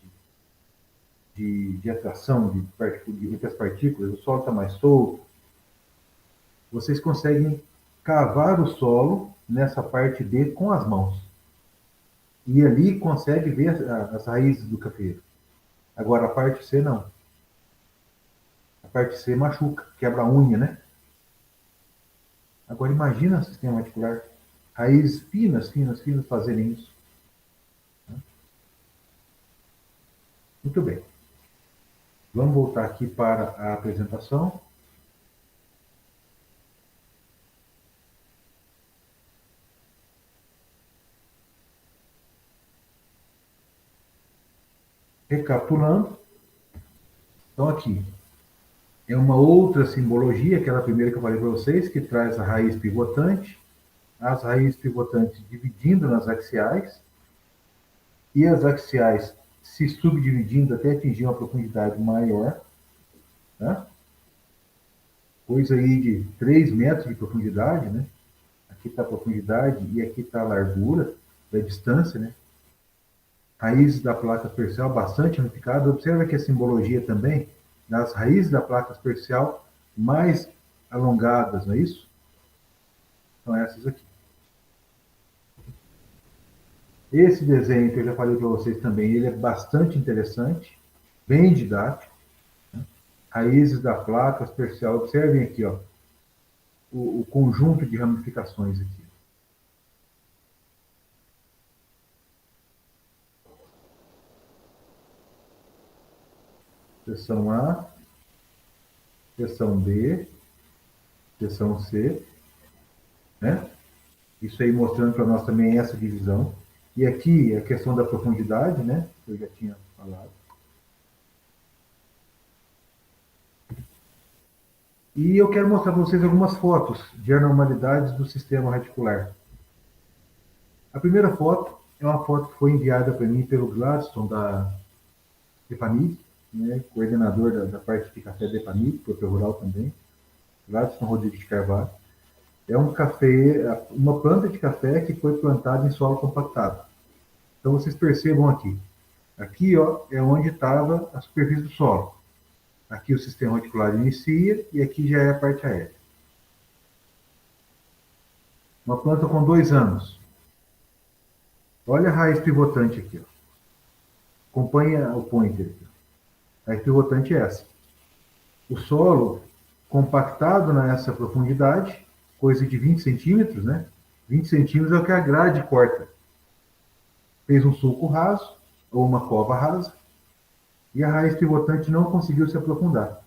atração de muitas partículas, o solo está mais solto, vocês conseguem cavar o solo nessa parte B com as mãos. E ali consegue ver as raízes do cafeiro. Agora a parte C não. A parte C machuca, quebra a unha, né? Agora imagina o sistema radicular. Raízes finas, finas, finas fazerem isso. Muito bem. Vamos voltar aqui para a apresentação. Recapitulando. Então aqui é uma outra simbologia, aquela primeira que eu falei para vocês, que traz a raiz pivotante, as raízes pivotantes dividindo nas axiais, e as axiais se subdividindo até atingir uma profundidade maior, tá? Coisa aí de 3 metros de profundidade, né? Aqui está a profundidade e aqui está a largura da distância, né? Raízes da placa superficial bastante ramificada. Observa que a simbologia também das raízes da placa superficial mais alongadas, não é isso? São essas aqui. Esse desenho que eu já falei para vocês também, ele é bastante interessante, bem didático. Né? Raízes da placa superficial. Observem aqui, ó, o conjunto de ramificações aqui. Seção A, seção B, seção C, né? Isso aí mostrando para nós também essa divisão. E aqui a questão da profundidade, né? Que eu já tinha falado. E eu quero mostrar para vocês algumas fotos de anormalidades do sistema reticular. A primeira foto é uma foto que foi enviada para mim pelo Gladstone da EPAMIG, né, coordenador da parte de café da EPAMIG, produtor rural também, Gladstone Rodrigues de Carvalho. É um café, uma planta de café que foi plantada em solo compactado. Então vocês percebam aqui. Aqui ó, é onde estava a superfície do solo. Aqui o sistema reticular inicia e aqui já é a parte aérea. Uma planta com 2 anos. Olha a raiz pivotante aqui. Ó. Acompanha o pointer aqui. A raiz pivotante é essa. O solo compactado nessa profundidade, coisa de 20 centímetros, né? 20 centímetros é o que a grade corta. Fez um sulco raso, ou uma cova rasa, e a raiz pivotante não conseguiu se aprofundar.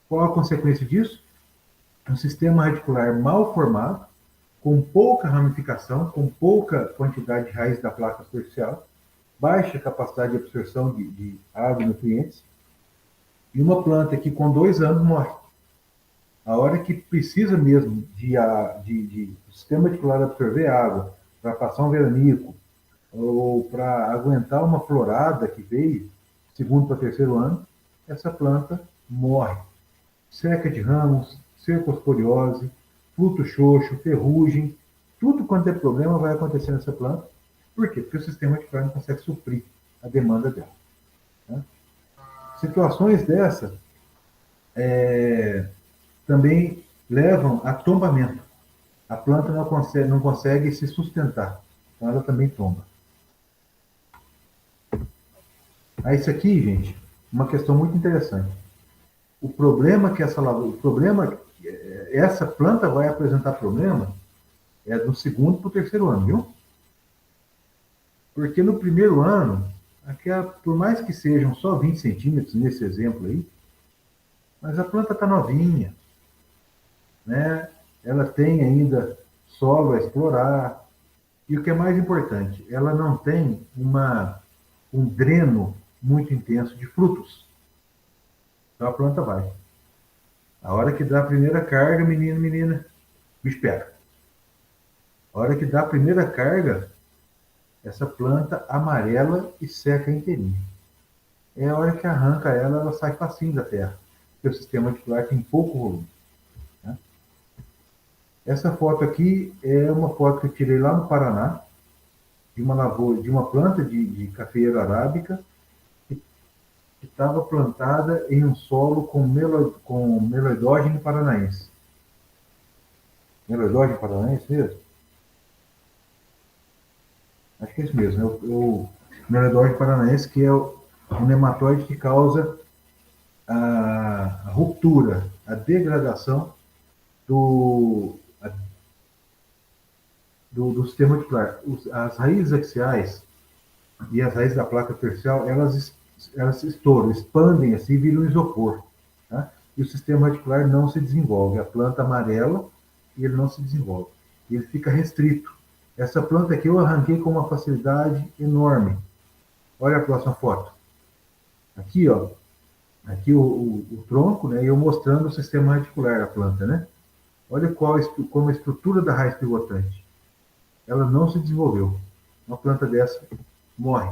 Qual a consequência disso? Um sistema radicular mal formado, com pouca ramificação, com pouca quantidade de raiz da placa superficial, baixa capacidade de absorção de água e nutrientes, e uma planta que com 2 anos morre. A hora que precisa mesmo de sistema reticular absorver água, para passar um veranico, ou para aguentar uma florada que veio, segundo para terceiro ano, essa planta morre. Seca de ramos, cercosporiose, fruto xoxo, ferrugem, tudo quanto é problema vai acontecer nessa planta. Por quê? Porque o sistema reticular não consegue suprir a demanda dela. Né? Situações dessa também levam a tombamento. A planta não consegue se sustentar, então ela também tomba. Aí isso aqui, gente, uma questão muito interessante. O problema que essa planta vai apresentar problema é do segundo para o terceiro ano, viu? Porque no primeiro ano, por mais que sejam só 20 centímetros nesse exemplo aí, mas a planta está novinha, né? Ela tem ainda solo a explorar, e o que é mais importante, ela não tem um dreno muito intenso de frutos. Então a planta vai. A hora que dá a primeira carga, menina, o bicho pega. A hora que dá a primeira carga, essa planta amarela e seca inteirinha. É a hora que arranca ela sai facinho da terra, porque o sistema reticular tem pouco volume. Né? Essa foto aqui é uma foto que eu tirei lá no Paraná, de uma lavoura, de uma planta de cafeira arábica, que estava plantada em um solo com meloidógeno paranaense. Meloidógeno paranaense mesmo? Acho que é isso mesmo. O meloidógeno paranaense, que é o nematóide que causa a ruptura, a degradação do sistema reticular. As raízes axiais e as raízes da placa superficial, elas se estouram, expandem assim e viram isopor. Tá? E o sistema reticular não se desenvolve. A planta amarela e ele não se desenvolve. Ele fica restrito. Essa planta aqui eu arranquei com uma facilidade enorme. Olha a próxima foto. Aqui, ó. Aqui o tronco, né? E eu mostrando o sistema reticular da planta, né? Olha como a estrutura da raiz pivotante. Ela não se desenvolveu. Uma planta dessa morre.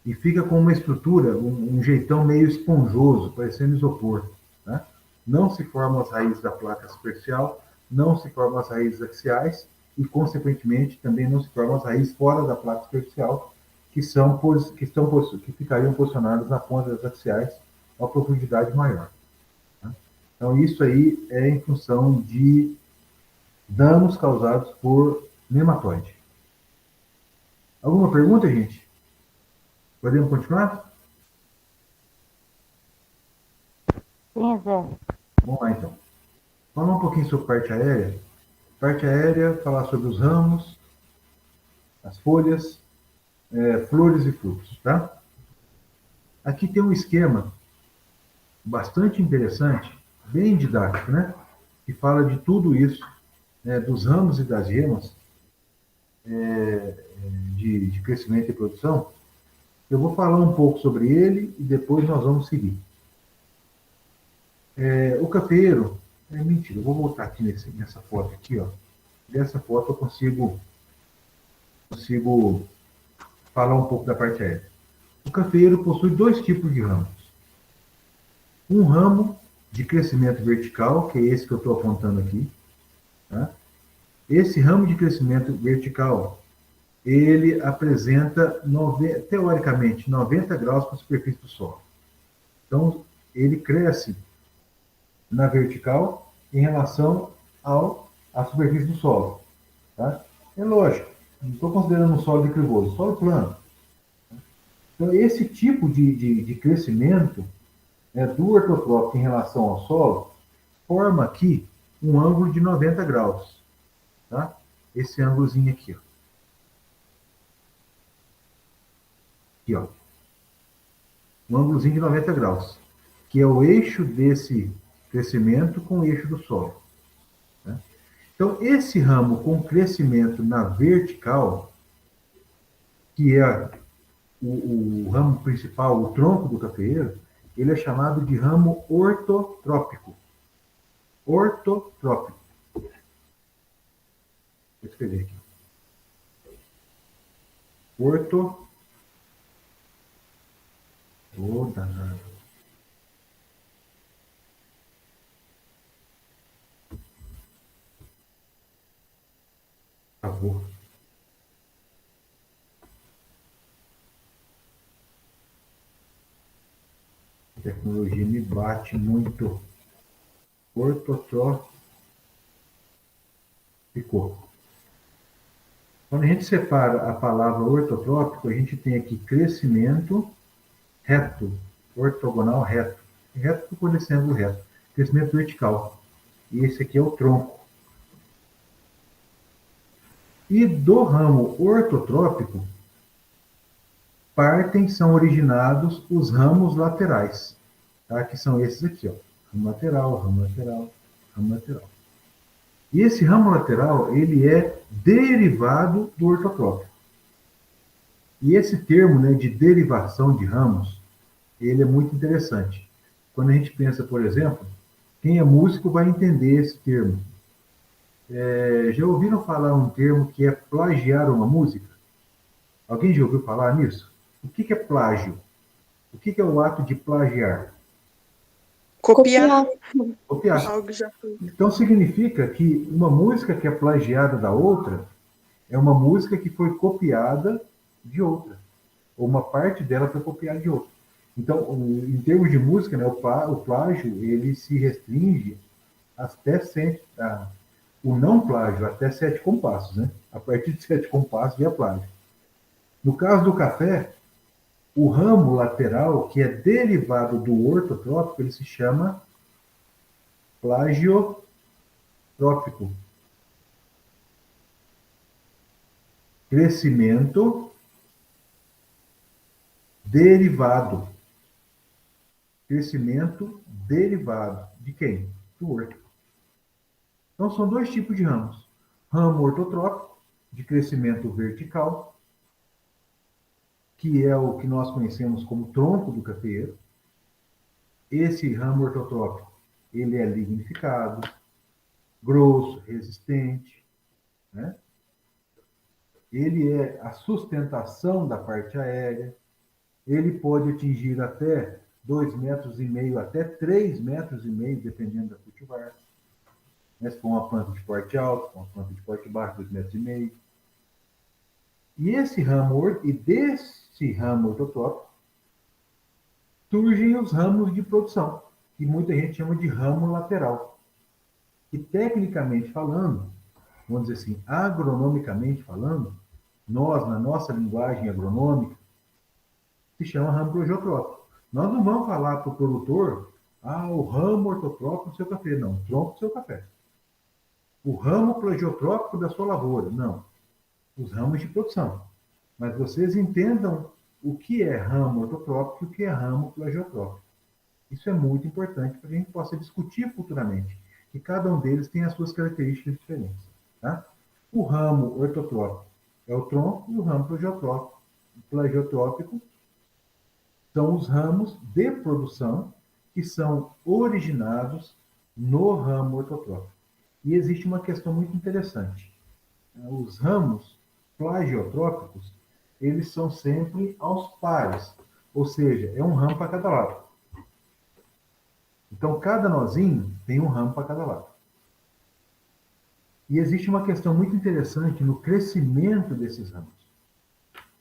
E fica com uma estrutura, um jeitão meio esponjoso, parecendo isopor. Tá? Não se formam as raízes da placa superficial, não se formam as raízes axiais e, consequentemente, também não se formam as raízes fora da placa superficial, que ficariam posicionadas na ponta das axiais a uma profundidade maior. Tá? Então, isso aí é em função de danos causados por nematóide. Alguma pergunta, gente? Podemos continuar? Sim, Zé. Vamos lá, então. Falar um pouquinho sobre parte aérea. Parte aérea, falar sobre os ramos, as folhas, flores e frutos, tá? Aqui tem um esquema bastante interessante, bem didático, né? Que fala de tudo isso, né, dos ramos e das gemas de crescimento e produção. Eu vou falar um pouco sobre ele e depois nós vamos seguir. O cafeeiro, mentira, eu vou voltar aqui nessa foto aqui, ó. Dessa foto eu consigo falar um pouco da parte aérea. O cafeeiro possui dois tipos de ramos. Um ramo de crescimento vertical, que é esse que eu estou apontando aqui. Tá? Esse ramo de crescimento vertical, ele apresenta, teoricamente, 90 graus para a superfície do solo. Então, ele cresce na vertical em relação à superfície do solo. Tá? É lógico, não estou considerando um solo declivoso, solo plano. Então, esse tipo de crescimento, né, do ortotrópico em relação ao solo forma aqui um ângulo de 90 graus. Tá? Esse ângulozinho aqui. Ó. Aqui, ó. Um ângulozinho de 90 graus, que é o eixo desse crescimento com o eixo do solo. Né? Então, esse ramo com crescimento na vertical, que é o ramo principal, o tronco do cafeeiro, ele é chamado de ramo ortotrópico. Ortotrópico. Vou escrever aqui. Danado. Por favor. A tecnologia me bate muito. Ortotrópico. Quando a gente separa a palavra ortotrópico, a gente tem aqui crescimento reto, ortogonal reto. Reto por esse ângulo reto. Crescimento vertical. E esse aqui é o tronco. E do ramo ortotrópico, são originados os ramos laterais, tá? Que são esses aqui, ó. Ramo lateral, ramo lateral, ramo lateral. E esse ramo lateral, ele é derivado do ortotrópico. E esse termo, né, de derivação de ramos, ele é muito interessante. Quando a gente pensa, por exemplo, quem é músico vai entender esse termo. Já ouviram falar um termo que é plagiar uma música? Alguém já ouviu falar nisso? O que é plágio? O que é o ato de plagiar? Copiar. Copiar. Algo já foi. Então significa que uma música que é plagiada da outra é uma música que foi copiada de outra. Ou uma parte dela foi copiada de outra. Então, em termos de música, né, o plágio, ele se restringe até o não plágio, até 7 compassos, né? A partir de 7 compassos é plágio. No caso do café, o ramo lateral, que é derivado do ortotrópico, ele se chama plagiotrópico. Crescimento derivado. Crescimento derivado. De quem? Do horto. Então, são dois tipos de ramos. Ramo ortotrópico, de crescimento vertical, que é o que nós conhecemos como tronco do cafeeiro. Esse ramo ortotrópico, ele é lignificado, grosso, resistente, né? Ele é a sustentação da parte aérea, ele pode atingir até 2,5 metros, até 3,5 metros, dependendo da cultivar. Se for uma planta de porte alto, se for uma planta de porte baixo, 2,5 metros. E desse ramo ortotrópico surgem os ramos de produção, que muita gente chama de ramo lateral. E tecnicamente falando, vamos dizer assim, agronomicamente falando, nós, na nossa linguagem agronômica, se chama ramo plagiotrópico. Nós não vamos falar para o produtor, o ramo ortotrópico do seu café. Não, o tronco do seu café. O ramo plagiotrópico da sua lavoura. Não. Os ramos de produção. Mas vocês entendam o que é ramo ortotrópico e o que é ramo plagiotrópico. Isso é muito importante para que a gente possa discutir futuramente, que cada um deles tem as suas características diferentes. Tá? O ramo ortotrópico é o tronco e o ramo plagiotrópico são os ramos de produção que são originados no ramo ortotrópico. E existe uma questão muito interessante. Os ramos plagiotrópicos, eles são sempre aos pares, ou seja, é um ramo para cada lado. Então, cada nozinho tem um ramo para cada lado. E existe uma questão muito interessante no crescimento desses ramos.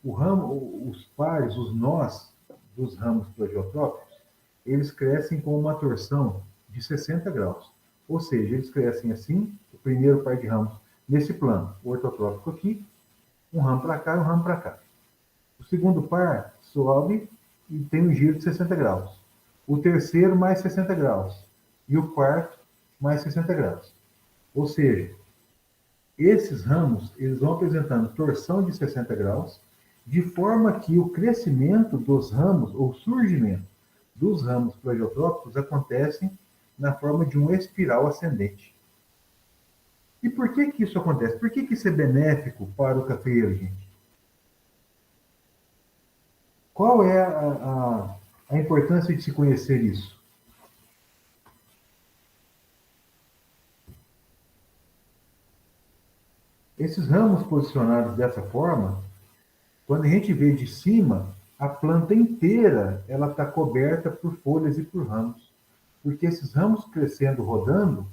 Os pares, os nós dos ramos plagiotrópicos, eles crescem com uma torção de 60 graus. Ou seja, eles crescem assim, o primeiro par de ramos nesse plano, o ortotrópico aqui, um ramo para cá e um ramo para cá. O segundo par sobe e tem um giro de 60 graus. O terceiro, mais 60 graus. E o quarto, mais 60 graus. Ou seja, esses ramos eles vão apresentando torção de 60 graus, de forma que o crescimento dos ramos, ou surgimento dos ramos plagiotrópicos, acontecem na forma de uma espiral ascendente. E por que isso acontece? Por que isso é benéfico para o cafeeiro, gente? Qual é a importância de se conhecer isso? Esses ramos posicionados dessa forma, quando a gente vê de cima, a planta inteira ela está coberta por folhas e por ramos. Porque esses ramos crescendo, rodando,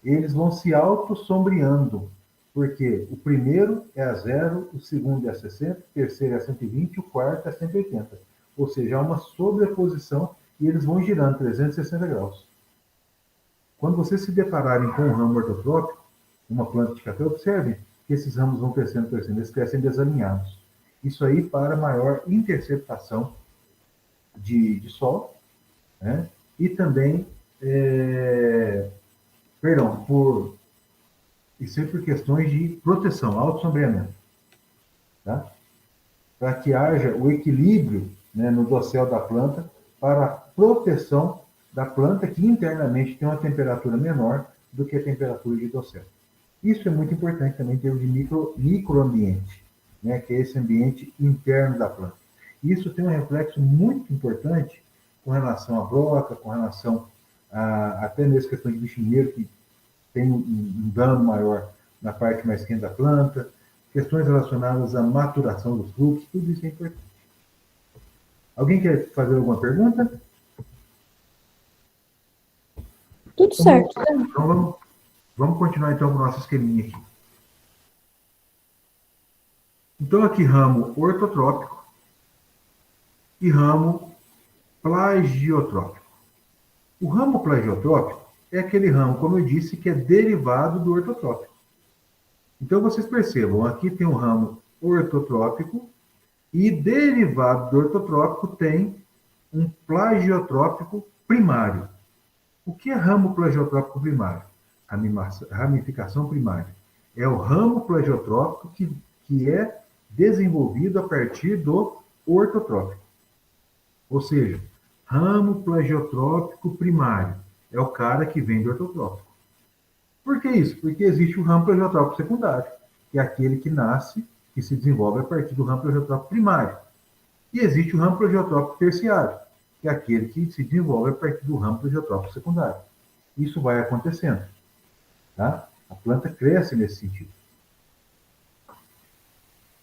eles vão se auto-sombreando. Porque o primeiro é a 0, o segundo é a 60, o terceiro é a 120 e o quarto é a 180. Ou seja, há uma sobreposição e eles vão girando 360 graus. Quando vocês se depararem com um ramo ortotrópico, uma planta de café, observe que esses ramos vão crescendo, crescendo, eles crescem desalinhados. Isso aí para maior interceptação de sol, né? E também, isso é por questões de proteção, autossombreamento, tá? Para que haja o equilíbrio, né, no dossel da planta, para a proteção da planta, que internamente tem uma temperatura menor do que a temperatura de dossel. Isso é muito importante também em termos de microambiente, né, que é esse ambiente interno da planta. Isso tem um reflexo muito importante com relação à broca, com relação até mesmo questão de bichinheiro, que tem um dano maior na parte mais quente da planta, questões relacionadas à maturação dos frutos, tudo isso é importante. Alguém quer fazer alguma pergunta? Tudo certo. Então vamos continuar então com o nosso esqueminha aqui. Então aqui ramo ortotrópico e ramo plagiotrópico. O ramo plagiotrópico é aquele ramo, como eu disse, que é derivado do ortotrópico. Então vocês percebam, aqui tem um ramo ortotrópico e derivado do ortotrópico tem um plagiotrópico primário. O que é ramo plagiotrópico primário? Ramificação primária. É o ramo plagiotrópico que é desenvolvido a partir do ortotrópico. Ou seja, ramo plagiotrópico primário é o cara que vem do ortotrópico. Por que isso? Porque existe o ramo plagiotrópico secundário, que é aquele que nasce, que se desenvolve a partir do ramo plagiotrópico primário. E existe o ramo plagiotrópico terciário, que é aquele que se desenvolve a partir do ramo plagiotrópico secundário. Isso vai acontecendo, tá? A planta cresce nesse sentido.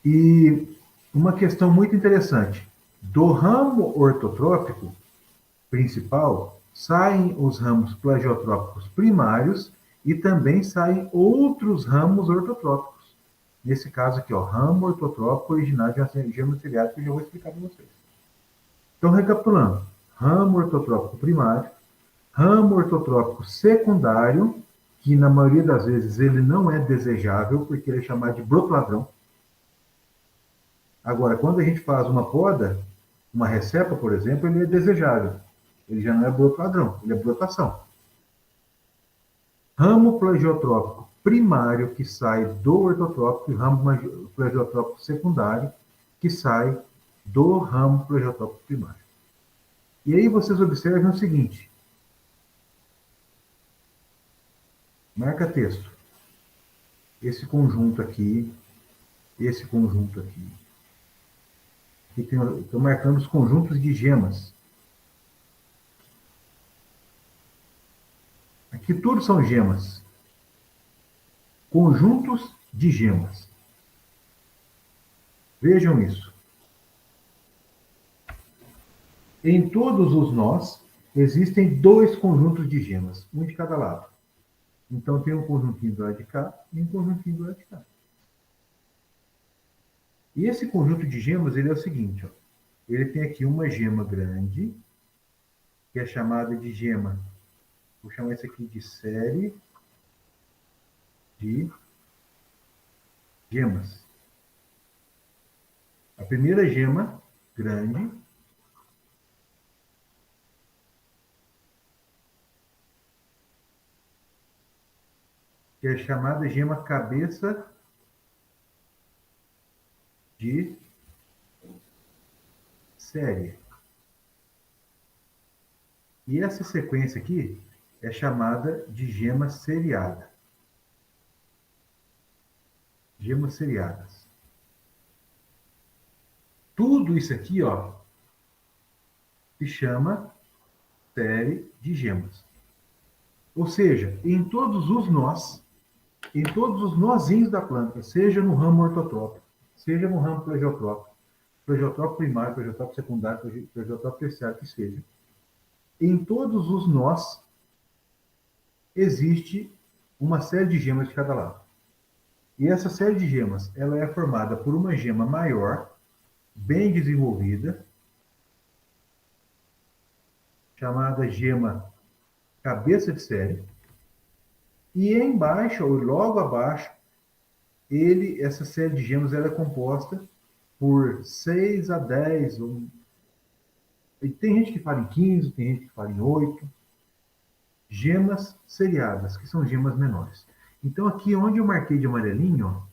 E uma questão muito interessante, do ramo ortotrópico principal, saem os ramos plagiotrópicos primários e também saem outros ramos ortotrópicos. Nesse caso aqui, ó, ramo ortotrópico originário de geometriado, que eu já vou explicar para vocês. Então, recapitulando, ramo ortotrópico primário, ramo ortotrópico secundário, que na maioria das vezes ele não é desejável, porque ele é chamado de broto ladrão. Agora, quando a gente faz uma poda, uma recepa, por exemplo, ele é desejável. Ele já não é broto ladrão, ele é brotação. Ramo plagiotrópico primário, que sai do ortotrópico, e ramo plagiotrópico secundário, que sai do ramo plagiotrópico primário. E aí vocês observam o seguinte. Marca texto. Esse conjunto aqui, esse conjunto aqui. Aqui estou marcando os conjuntos de gemas. Aqui tudo são gemas. Conjuntos de gemas. Vejam isso. Em todos os nós, existem dois conjuntos de gemas, um de cada lado. Então, tem um conjuntinho do lado de cá e um conjuntinho do lado de cá. E esse conjunto de gemas, ele é o seguinte, ó. Ele tem aqui uma gema grande, que é chamada de gema. Vou chamar isso aqui de série de gemas. A primeira gema grande que é chamada gema cabeça de série. E essa sequência aqui é chamada de gema seriada. Gemas seriadas. Tudo isso aqui, ó, se chama série de gemas. Ou seja, em todos os nozinhos da planta, seja no ramo ortotrópico, seja no ramo plegiotrópico primário, plegiotrópico secundário, plegiotrópico terciário, que seja, em todos os nós existe uma série de gemas de cada lado. E essa série de gemas, ela é formada por uma gema maior, bem desenvolvida, chamada gema cabeça de série, e embaixo, ou logo abaixo, essa série de gemas ela é composta por 6 a 10, e tem gente que fala em 15, tem gente que fala em 8, gemas seriadas, que são gemas menores. Então, aqui onde eu marquei de amarelinho, ó,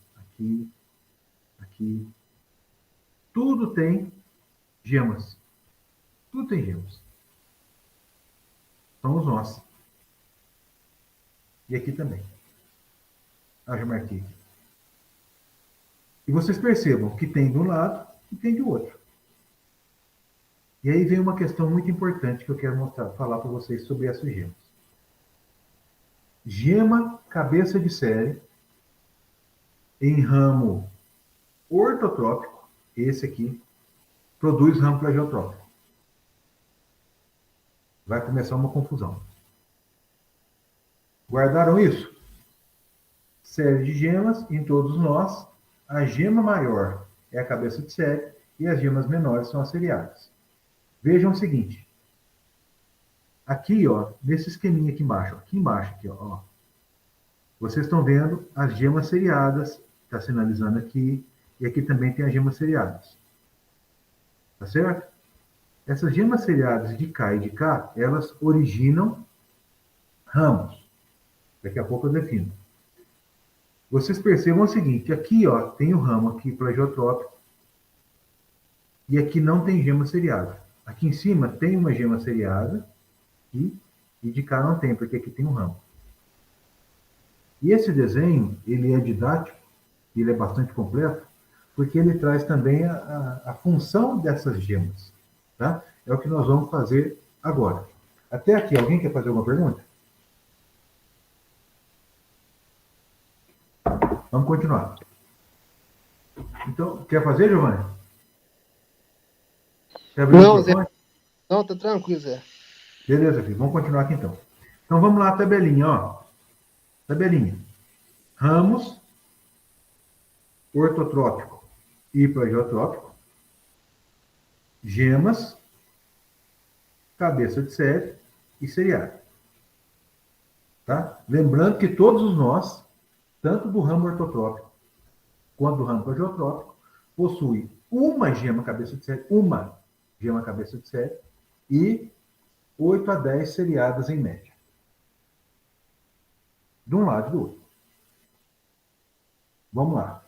aqui, tudo tem gemas. Tudo tem gemas. São os nós. E aqui também. Ah, já marquei aqui. E vocês percebam que tem de um lado e tem de outro. E aí vem uma questão muito importante que eu quero falar para vocês sobre essas gemas. Gema cabeça de série em ramo ortotrópico, esse aqui, produz ramo plagiotrópico. Vai começar uma confusão. Guardaram isso? Série de gemas em todos nós. A gema maior é a cabeça de série e as gemas menores são as seriadas. Vejam o seguinte. Aqui, ó, nesse esqueminha aqui embaixo, aqui, ó, vocês estão vendo as gemas seriadas, está sinalizando aqui, e aqui também tem as gemas seriadas. Tá certo? Essas gemas seriadas de cá e de cá, elas originam ramos. Daqui a pouco eu defino. Vocês percebam o seguinte, aqui, ó, tem o ramo aqui plagiotrópico, e aqui não tem gema seriada. Aqui em cima tem uma gema seriada, e de cá não tem, porque aqui tem um ramo. E esse desenho, ele é didático, ele é bastante completo, porque ele traz também a função dessas gemas. Tá? É o que nós vamos fazer agora. Até aqui, alguém quer fazer alguma pergunta? Vamos continuar. Então, quer fazer, Giovanni? Quer abrir Não, o Zé. microfone? Não, tá tranquilo, Zé. Beleza, filho. Vamos continuar aqui então. Então vamos lá, tabelinha, ó. Tabelinha. Ramos ortotrópico e plagiotrópico. Gemas, cabeça de série e seriado. Tá? Lembrando que todos os nós, tanto do ramo ortotrópico quanto do ramo plagiotrópico, possuem uma gema cabeça de série, e 8 a 10 seriadas em média. De um lado e do outro. Vamos lá.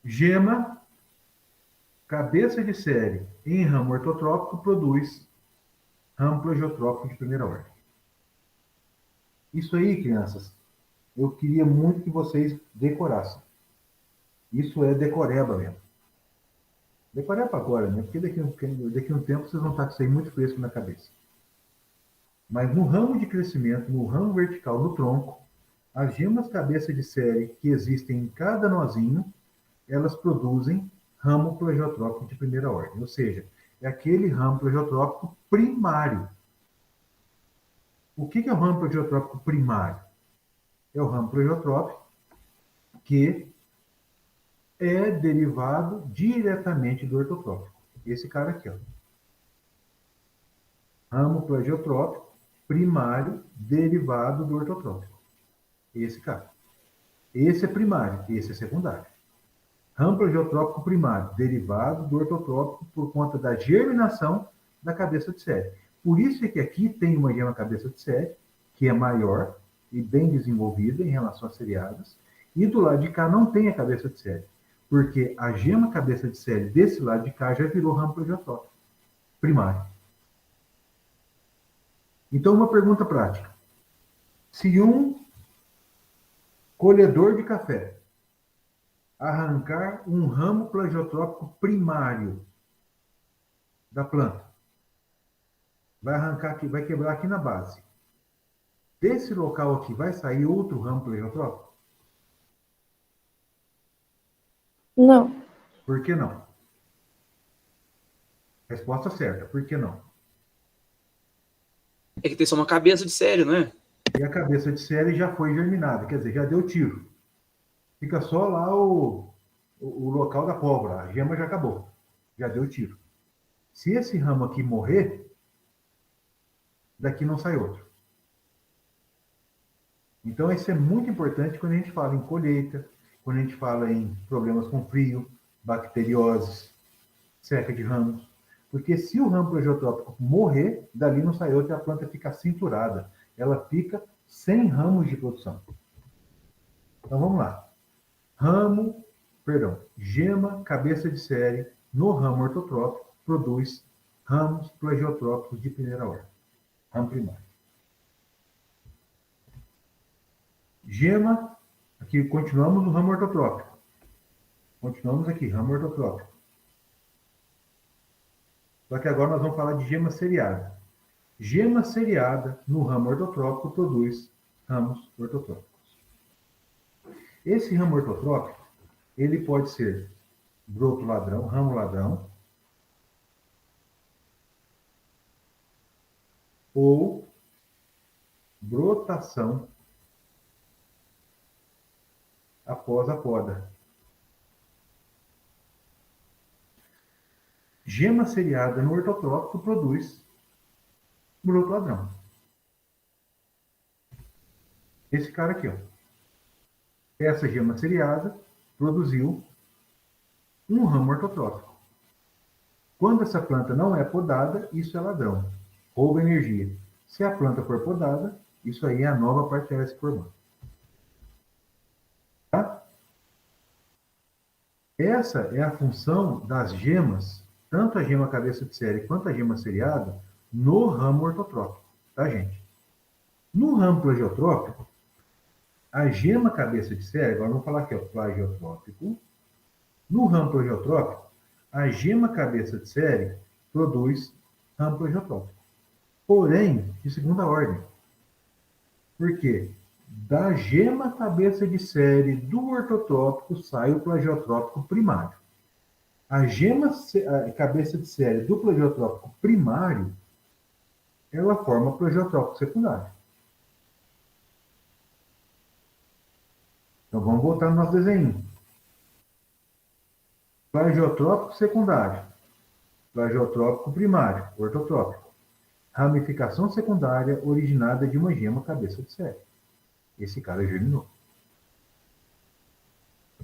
Gema cabeça de série em ramo ortotrópico produz ramo plagiotrópico de primeira ordem. Isso aí, crianças, eu queria muito que vocês decorassem. Isso é decoreba mesmo. Decoreba agora, né? Porque daqui a um tempo vocês vão estar com isso aí muito fresco na cabeça. Mas no ramo de crescimento, no ramo vertical, no tronco, as gemas cabeça de série que existem em cada nozinho, elas produzem ramo plagiotrópico de primeira ordem. Ou seja, é aquele ramo plagiotrópico primário. O que é o ramo plagiotrópico primário? É o ramo plagiotrópico que é derivado diretamente do ortotrópico. Esse cara aqui, ó. Ramo plagiotrópico primário derivado do ortotrópico. Esse cara. Esse é primário, esse é secundário. Ramo plagiotrópico primário derivado do ortotrópico por conta da germinação da cabeça de série. Por isso é que aqui tem uma gema cabeça de série, que é maior e bem desenvolvida em relação às seriadas, e do lado de cá não tem a cabeça de série, porque a gema cabeça de série desse lado de cá já virou ramo plagiotrópico primário. Então, uma pergunta prática. Se um colhedor de café arrancar um ramo plagiotrópico primário da planta, vai arrancar aqui, vai quebrar aqui na base. Desse local aqui vai sair outro ramo plagiotrópico? Não. Por que não? Resposta certa, por que não? É que tem só uma cabeça de série, não é? E a cabeça de série já foi germinada, quer dizer, já deu tiro. Fica só lá o local da pólvora, a gema já acabou, já deu tiro. Se esse ramo aqui morrer, daqui não sai outro. Então, isso é muito importante quando a gente fala em colheita, quando a gente fala em problemas com frio, bacterioses, seca de ramos. Porque se o ramo plagiotrópico morrer, dali não sai outro e a planta fica cinturada. Ela fica sem ramos de produção. Então, vamos lá. Gema, cabeça de série, no ramo ortotrópico, produz ramos plagiotrópicos de primeira ordem. Ramo primário. Gema, aqui continuamos no ramo ortotrópico. Continuamos aqui, ramo ortotrópico. Só que agora nós vamos falar de gema seriada. Gema seriada no ramo ortotrópico produz ramos ortotrópicos. Esse ramo ortotrópico, ele pode ser broto ladrão, ramo ladrão, ou brotação após a poda. Gema seriada no ortotrópico produz broto ladrão. Esse cara aqui, ó. Essa gema seriada produziu um ramo ortotrópico. Quando essa planta não é podada, isso é ladrão. Rouba energia. Se a planta for podada, isso aí é a nova partéria se formando. Tá? Essa é a função das gemas, tanto a gema cabeça de série quanto a gema seriada, no ramo ortotrópico, tá, gente? No ramo plagiotrópico, a gema cabeça de série, agora vamos falar aqui, ó, plagiotrópico. No ramo plagiotrópico, a gema cabeça de série produz ramo plagiotrópico. Porém, de segunda ordem. Por quê? Da gema cabeça de série do ortotrópico sai o plagiotrópico primário. A gema cabeça de série do plagiotrópico primário, ela forma plagiotrópico secundário. Então vamos voltar no nosso desenho. Plagiotrópico secundário, plagiotrópico primário, ortotrópico. Ramificação secundária originada de uma gema cabeça de série. Esse cara germinou.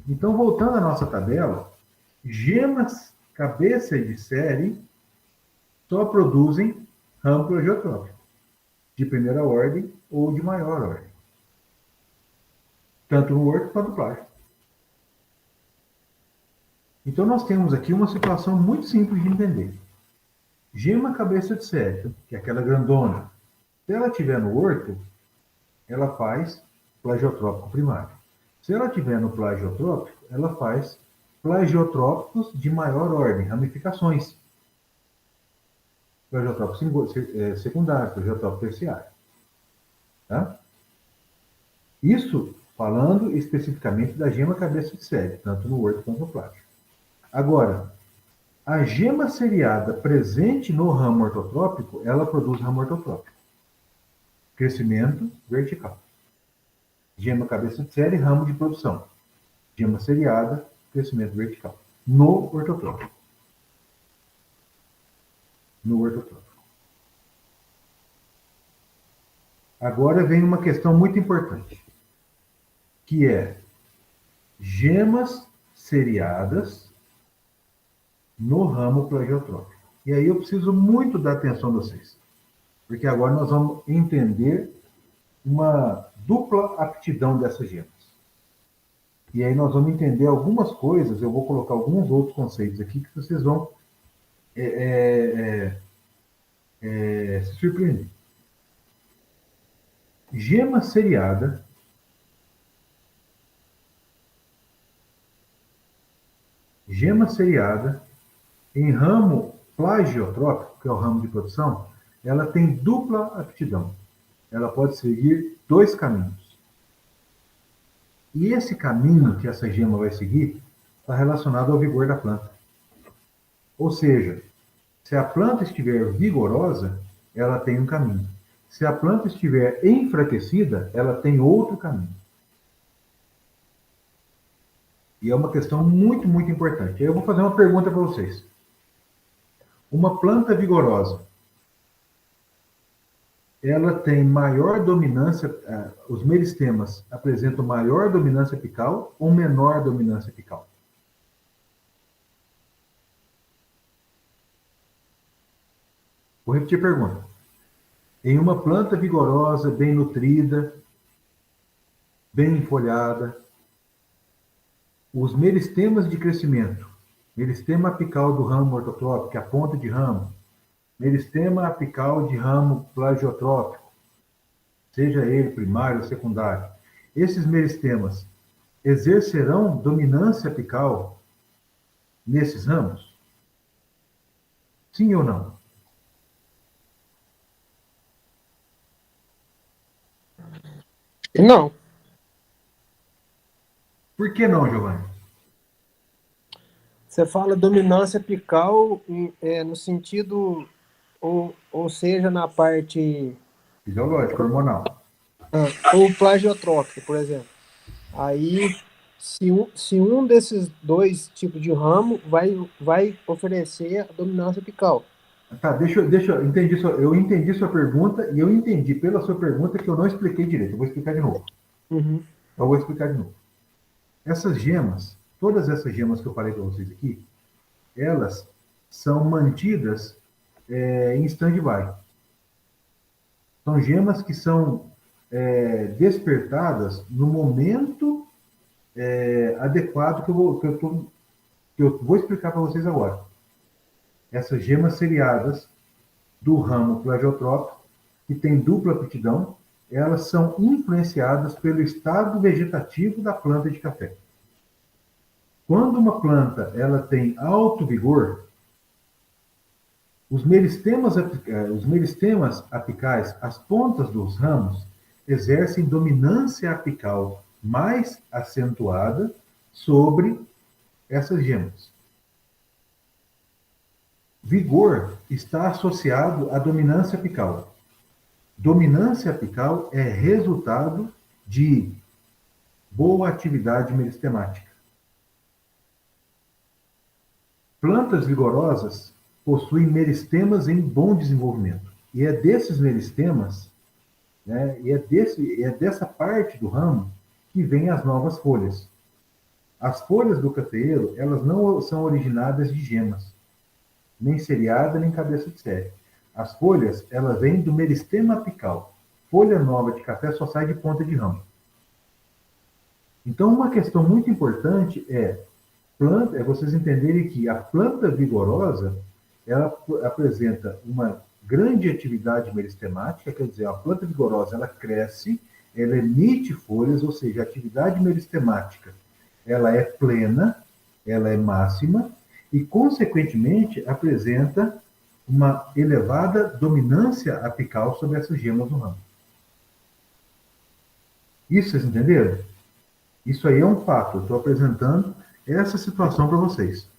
Então, voltando à nossa tabela, gemas cabeça de série só produzem ramo plagiotrópico, de primeira ordem ou de maior ordem. Tanto no orto quanto no plágio. Então, nós temos aqui uma situação muito simples de entender. Gema cabeça de sério, que é aquela grandona, se ela estiver no horto, ela faz plagiotrópico primário. Se ela estiver no plagiotrópico, ela faz plagiotrópicos de maior ordem, ramificações. Plagiotrópico secundário, plagiotrópico terciário. Tá? Isso falando especificamente da gema cabeça de série, tanto no horto quanto no plágio. Agora, a gema seriada presente no ramo ortotrópico, ela produz ramo ortotrópico. Crescimento vertical. Gema cabeça de série, ramo de produção. Gema seriada, crescimento vertical. No ortotrópico. No ortotrópico. Agora vem uma questão muito importante, que é gemas seriadas no ramo plagiotrópico. E aí eu preciso muito da atenção de vocês, porque agora nós vamos entender uma dupla aptidão dessas gemas. E aí nós vamos entender algumas coisas, eu vou colocar alguns outros conceitos aqui que vocês vão se surpreender. Gema seriada em ramo plagiotrópico, que é o ramo de produção, ela tem dupla aptidão. Ela pode seguir dois caminhos. E esse caminho que essa gema vai seguir está relacionado ao vigor da planta. Ou seja, se a planta estiver vigorosa, ela tem um caminho. Se a planta estiver enfraquecida, ela tem outro caminho. E é uma questão muito, muito importante. Aí eu vou fazer uma pergunta para vocês. Uma planta vigorosa, ela tem maior dominância, os meristemas apresentam maior dominância apical ou menor dominância apical? Vou repetir a pergunta. Em uma planta vigorosa, bem nutrida, bem enfolhada, os meristemas de crescimento, meristema apical do ramo ortotrópico, que é a ponta de ramo, meristema apical de ramo plagiotrópico, seja ele primário ou secundário, esses meristemas exercerão dominância apical nesses ramos? Sim ou não? Não. Por que não, Giovanni? Você fala dominância apical no sentido, ou seja, na parte... Fisiológico, hormonal. Ou plagiotrópico, por exemplo. Aí, se um desses dois tipos de ramo vai oferecer a dominância apical. Tá, eu entendi sua pergunta e eu entendi pela sua pergunta que eu não expliquei direito. Eu vou explicar de novo. Uhum. Eu vou explicar de novo. Essas gemas, todas essas gemas que eu falei para vocês aqui, elas são mantidas em stand-by. São gemas que são despertadas no momento adequado que eu vou explicar para vocês agora. Essas gemas seriadas do ramo plagiotrópico, que tem dupla aptidão, elas são influenciadas pelo estado vegetativo da planta de café. Quando uma planta ela tem alto vigor, os meristemas apicais, as pontas dos ramos, exercem dominância apical mais acentuada sobre essas gemas. Vigor está associado à dominância apical. Dominância apical é resultado de boa atividade meristemática. Plantas vigorosas possuem meristemas em bom desenvolvimento. E é desses meristemas, né, é dessa parte do ramo que vêm as novas folhas. As folhas do cafeeiro, elas não são originadas de gemas, nem seriada, nem cabeça de série. As folhas, elas vêm do meristema apical. Folha nova de café só sai de ponta de ramo. Então, uma questão muito importante é planta, é vocês entenderem que a planta vigorosa, ela apresenta uma grande atividade meristemática, quer dizer, a planta vigorosa, ela cresce, ela emite folhas, ou seja, a atividade meristemática, ela é plena, ela é máxima, e, consequentemente, apresenta uma elevada dominância apical sobre essas gemas do ramo. Isso vocês entenderam? Isso aí é um fato. Eu estou apresentando essa situação para vocês.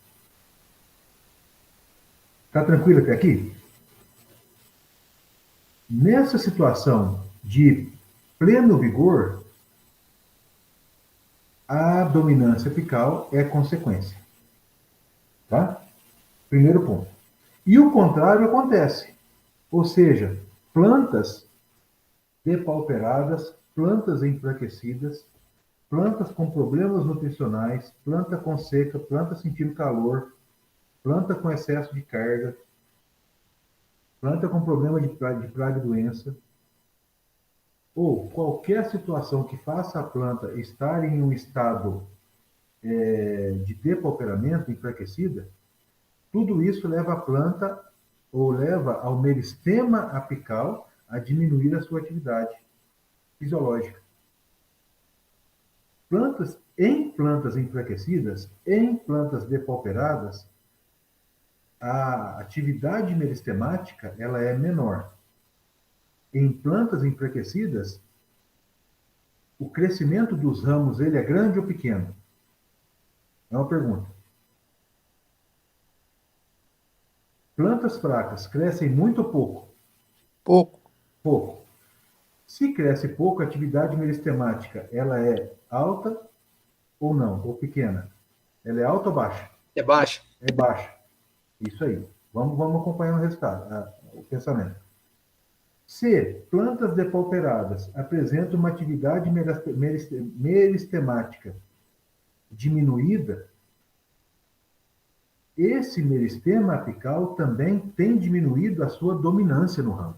Está tranquilo até aqui? Nessa situação de pleno vigor, a dominância apical é consequência. Tá? Primeiro ponto. E o contrário acontece. Ou seja, plantas depauperadas, plantas enfraquecidas, plantas com problemas nutricionais, planta com seca, planta sentindo calor, planta com excesso de carga, planta com problema de praga e doença, ou qualquer situação que faça a planta estar em um estado de depauperamento, enfraquecida, tudo isso leva a planta ou leva ao meristema apical a diminuir a sua atividade fisiológica. Em plantas enfraquecidas, em plantas depauperadas, a atividade meristemática ela é menor. Em plantas enfraquecidas, o crescimento dos ramos ele é grande ou pequeno? É uma pergunta. Plantas fracas crescem muito ou pouco? Pouco. Pouco. Se cresce pouco, a atividade meristemática ela é alta ou não? Ou pequena? Ela é alta ou baixa? É baixa. É baixa. Isso aí. Vamos acompanhar o resultado, o pensamento. Se plantas depauperadas apresentam uma atividade meristemática diminuída, esse meristema apical também tem diminuído a sua dominância no ramo.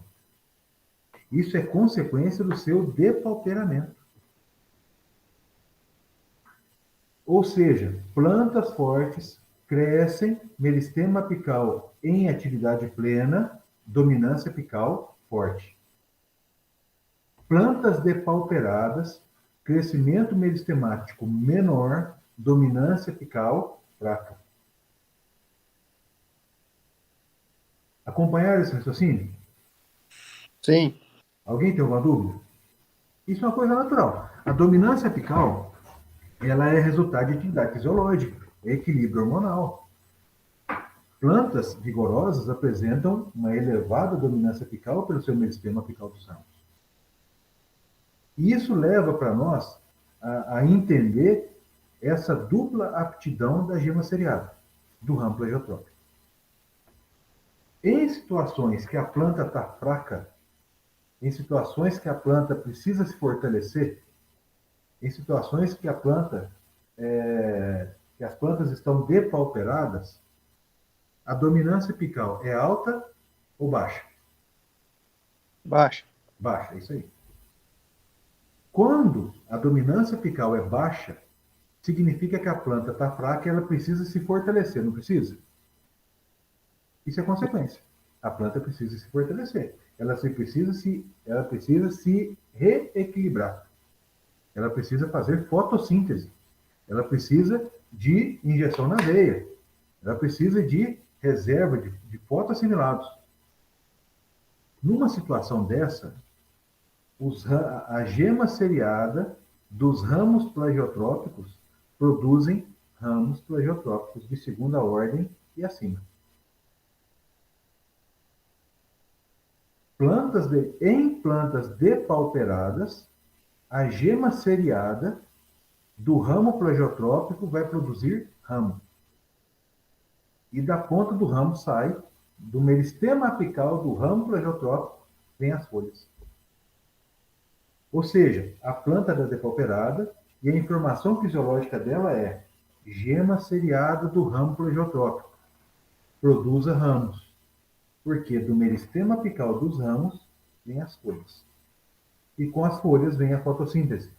Isso é consequência do seu depauperamento. Ou seja, plantas fortes crescem, meristema apical em atividade plena, dominância apical forte. Plantas depauperadas, crescimento meristemático menor, dominância apical fraca. Acompanhar esse raciocínio? Sim. Alguém tem alguma dúvida? Isso é uma coisa natural. A dominância apical, ela é resultado de atividade fisiológica, é equilíbrio hormonal. Plantas vigorosas apresentam uma elevada dominância apical pelo seu meristema apical dos ramos. E isso leva para nós a entender essa dupla aptidão da gema seriada, do ramo plagiotrópico. Em situações que a planta está fraca, em situações que a planta precisa se fortalecer, em situações que as plantas estão depauperadas, a dominância apical é alta ou baixa? Baixa. Baixa, é isso aí. Quando a dominância apical é baixa, significa que a planta está fraca e ela precisa se fortalecer, não precisa? Isso é consequência. A planta precisa se fortalecer. Ela precisa se reequilibrar. Ela precisa fazer fotossíntese. Ela precisa de injeção na veia. Ela precisa de reserva de fotoassimilados. Numa situação dessa, a gema seriada dos ramos plagiotrópicos produzem ramos plagiotrópicos de segunda ordem e acima. Em plantas depauperadas, a gema seriada do ramo plagiotrópico vai produzir ramo. E da ponta do ramo sai, do meristema apical do ramo plagiotrópico, vem as folhas. Ou seja, a planta está depauperada e a informação fisiológica dela é gema seriada do ramo plagiotrópico. Produza ramos. Porque do meristema apical dos ramos vem as folhas. E com as folhas vem a fotossíntese.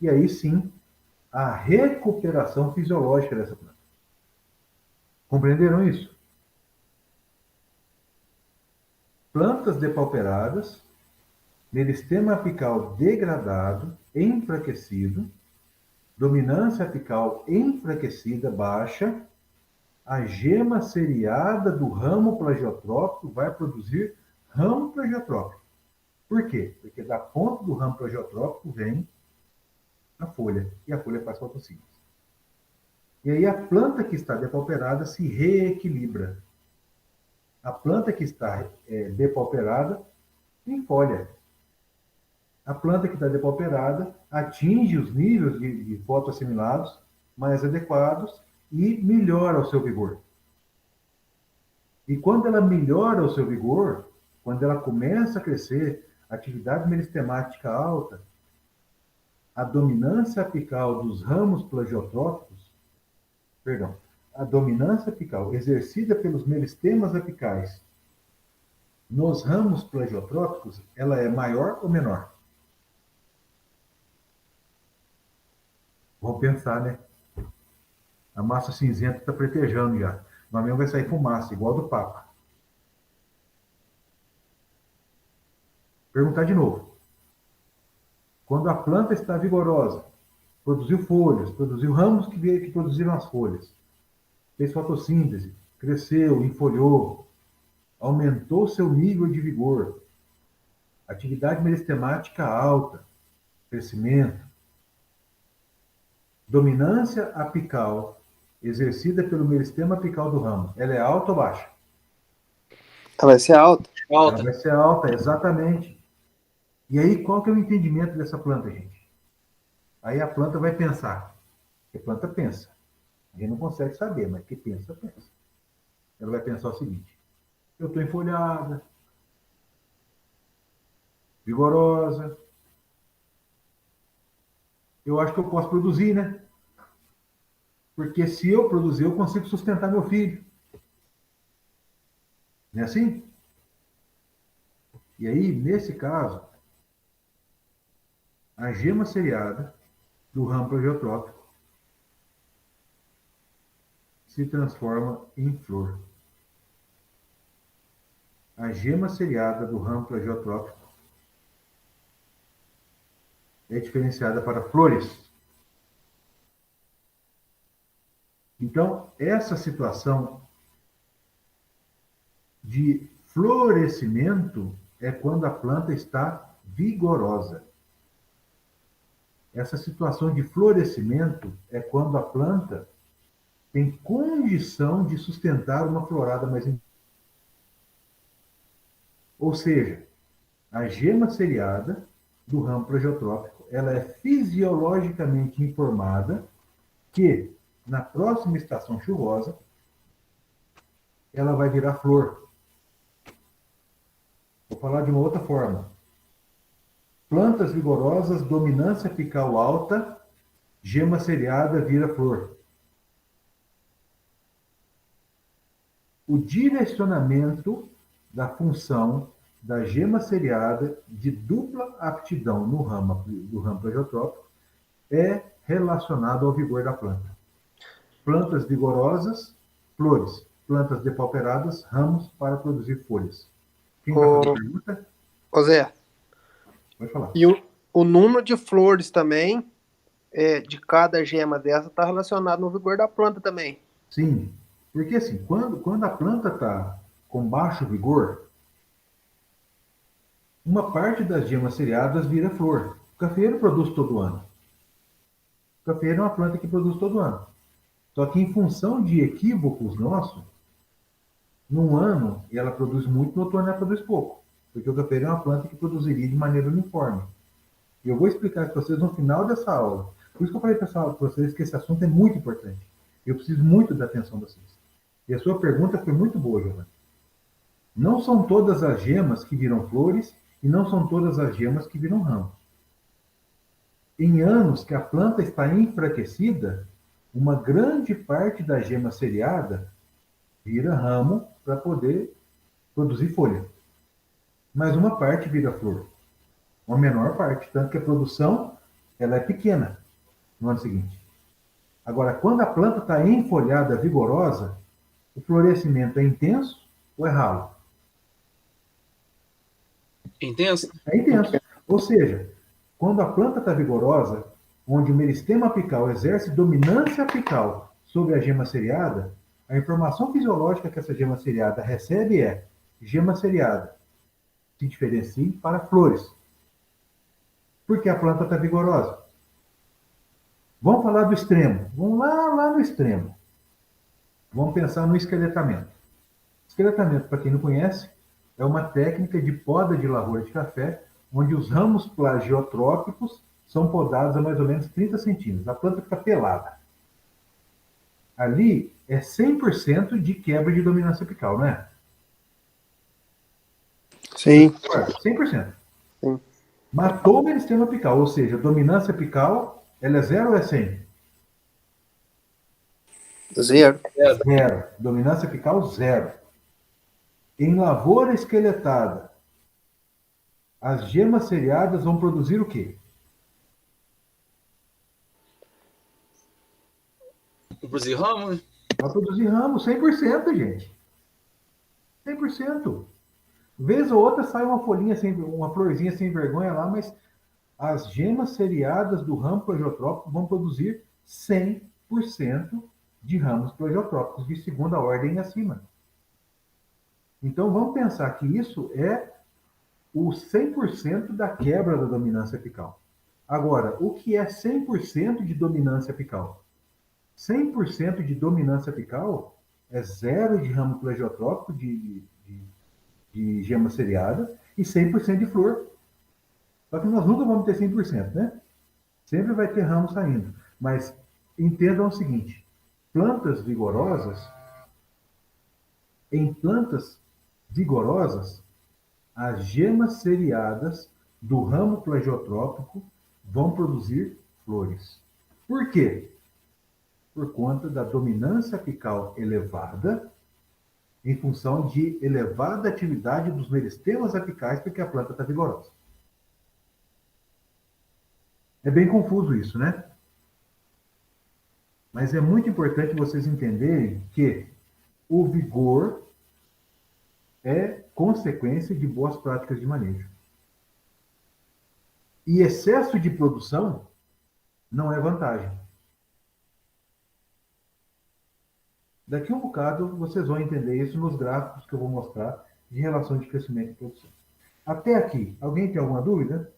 E aí sim, a recuperação fisiológica dessa planta. Compreenderam isso? Plantas depauperadas, meristema apical degradado, enfraquecido, dominância apical enfraquecida, baixa, a gema seriada do ramo plagiotrópico vai produzir ramo plagiotrópico. Por quê? Porque da ponta do ramo plagiotrópico vem a folha, e a folha faz fotossíntese. E aí a planta que está depauperada se reequilibra. A planta que está depauperada tem folha. A planta que está depauperada atinge os níveis de fotoassimilados mais adequados e melhora o seu vigor. E quando ela melhora o seu vigor, quando ela começa a crescer, atividade meristemática alta, a dominância apical dos ramos plagiotrópicos, a dominância apical exercida pelos meristemas apicais nos ramos plagiotrópicos, ela é maior ou menor? Vamos pensar, né? A massa cinzenta está pretejando já. O amanhã vai sair fumaça, igual do Papa. Perguntar de novo. Quando a planta está vigorosa, produziu folhas, produziu ramos que produziram as folhas, fez fotossíntese, cresceu, enfolhou, aumentou seu nível de vigor, atividade meristemática alta, crescimento, dominância apical exercida pelo meristema apical do ramo, ela é alta ou baixa? Ela vai ser alta. Alta. Ela vai ser alta, exatamente. E aí, qual que é o entendimento dessa planta, gente? Aí a planta vai pensar. Porque a planta pensa. A gente não consegue saber, mas que pensa, pensa. Ela vai pensar o seguinte: eu estou enfolhada, vigorosa, eu acho que eu posso produzir, né? Porque se eu produzir, eu consigo sustentar meu filho. Não é assim? E aí, nesse caso, a gema seriada do ramo plagiotrópico se transforma em flor. A gema seriada do ramo plagiotrópico é diferenciada para flores. Então, essa situação de florescimento é quando a planta está vigorosa. Essa situação de florescimento é quando a planta tem condição de sustentar uma florada mais intensa. Ou seja, a gema seriada do ramo plagiotrópico, ela é fisiologicamente informada que na próxima estação chuvosa ela vai virar flor. Vou falar de uma outra forma. Plantas vigorosas, dominância apical alta, gema seriada vira flor. O direcionamento da função da gema seriada de dupla aptidão no ramo plagiotrópico é relacionado ao vigor da planta. Plantas vigorosas, flores. Plantas depauperadas, ramos para produzir folhas. Quem vai fazer a pergunta? Ô Zé, Pode falar. e o número de flores também, de cada gema dessa, está relacionado no vigor da planta também. Sim, porque assim, quando a planta está com baixo vigor, uma parte das gemas seriadas vira flor. O cafeiro produz todo ano. O cafeiro é uma planta que produz todo ano. Só que em função de equívocos nossos, num ano ela produz muito, no outro ano ela produz pouco. Porque o cafeiro é uma planta que produziria de maneira uniforme. E eu vou explicar para vocês no final dessa aula. Por isso que eu falei para vocês que esse assunto é muito importante. Eu preciso muito da atenção de vocês. E a sua pergunta foi muito boa, Giovanni. Não são todas as gemas que viram flores e não são todas as gemas que viram ramos. Em anos que a planta está enfraquecida, uma grande parte da gema seriada vira ramo para poder produzir folha. Mas uma parte vira flor. Uma menor parte, tanto que a produção ela é pequena no ano seguinte. Agora, quando a planta está enfolhada, vigorosa, o florescimento é intenso ou é ralo? Intenso? É intenso. Ou seja, quando a planta está vigorosa, onde o meristema apical exerce dominância apical sobre a gema seriada, a informação fisiológica que essa gema seriada recebe é: gema seriada se diferencie para flores. Porque a planta está vigorosa. Vamos falar do extremo. Vamos lá no extremo. Vamos pensar no esqueletamento. Esqueletamento, para quem não conhece, é uma técnica de poda de lavoura de café, onde os ramos plagiotrópicos são podados a mais ou menos 30 centímetros. A planta fica pelada. Ali é 100% de quebra de dominância apical, não é? Sim. 100%. Sim. Matou o meristema apical, ou seja, a dominância apical, ela é 0 ou é 100? Zero. Zero. Dominância apical, 0. Em lavoura esqueletada, as gemas seriadas vão produzir o quê? Produzir ramo, né? Vai produzir ramo, 100%, gente. 100%. Vez ou outra sai uma folhinha, uma florzinha sem vergonha lá, mas as gemas seriadas do ramo plagiotrópico vão produzir 100% de ramos plagiotrópicos de segunda ordem e acima. Então vamos pensar que isso é o 100% da quebra da dominância apical. Agora, o que é 100% de dominância apical? 100% de dominância apical é zero de ramo plagiotrópico de gema seriada e 100% de flor. Só que nós nunca vamos ter 100%, né? Sempre vai ter ramo saindo. Mas entendam o seguinte: plantas vigorosas, em plantas vigorosas, as gemas seriadas do ramo plagiotrópico vão produzir flores. Por quê? Por conta da dominância apical elevada, em função de elevada atividade dos meristemas apicais, porque a planta está vigorosa. É bem confuso isso, né? Mas é muito importante vocês entenderem que o vigor é consequência de boas práticas de manejo. E excesso de produção não é vantagem. Daqui a um bocado vocês vão entender isso nos gráficos que eu vou mostrar de relação de crescimento e produção. Até aqui, alguém tem alguma dúvida?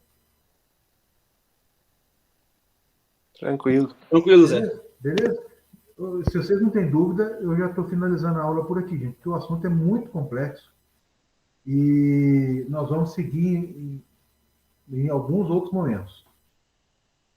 Tranquilo. Tranquilo, Zé. Beleza? Se vocês não têm dúvida, eu já estou finalizando a aula por aqui, gente, porque o assunto é muito complexo e nós vamos seguir em alguns outros momentos.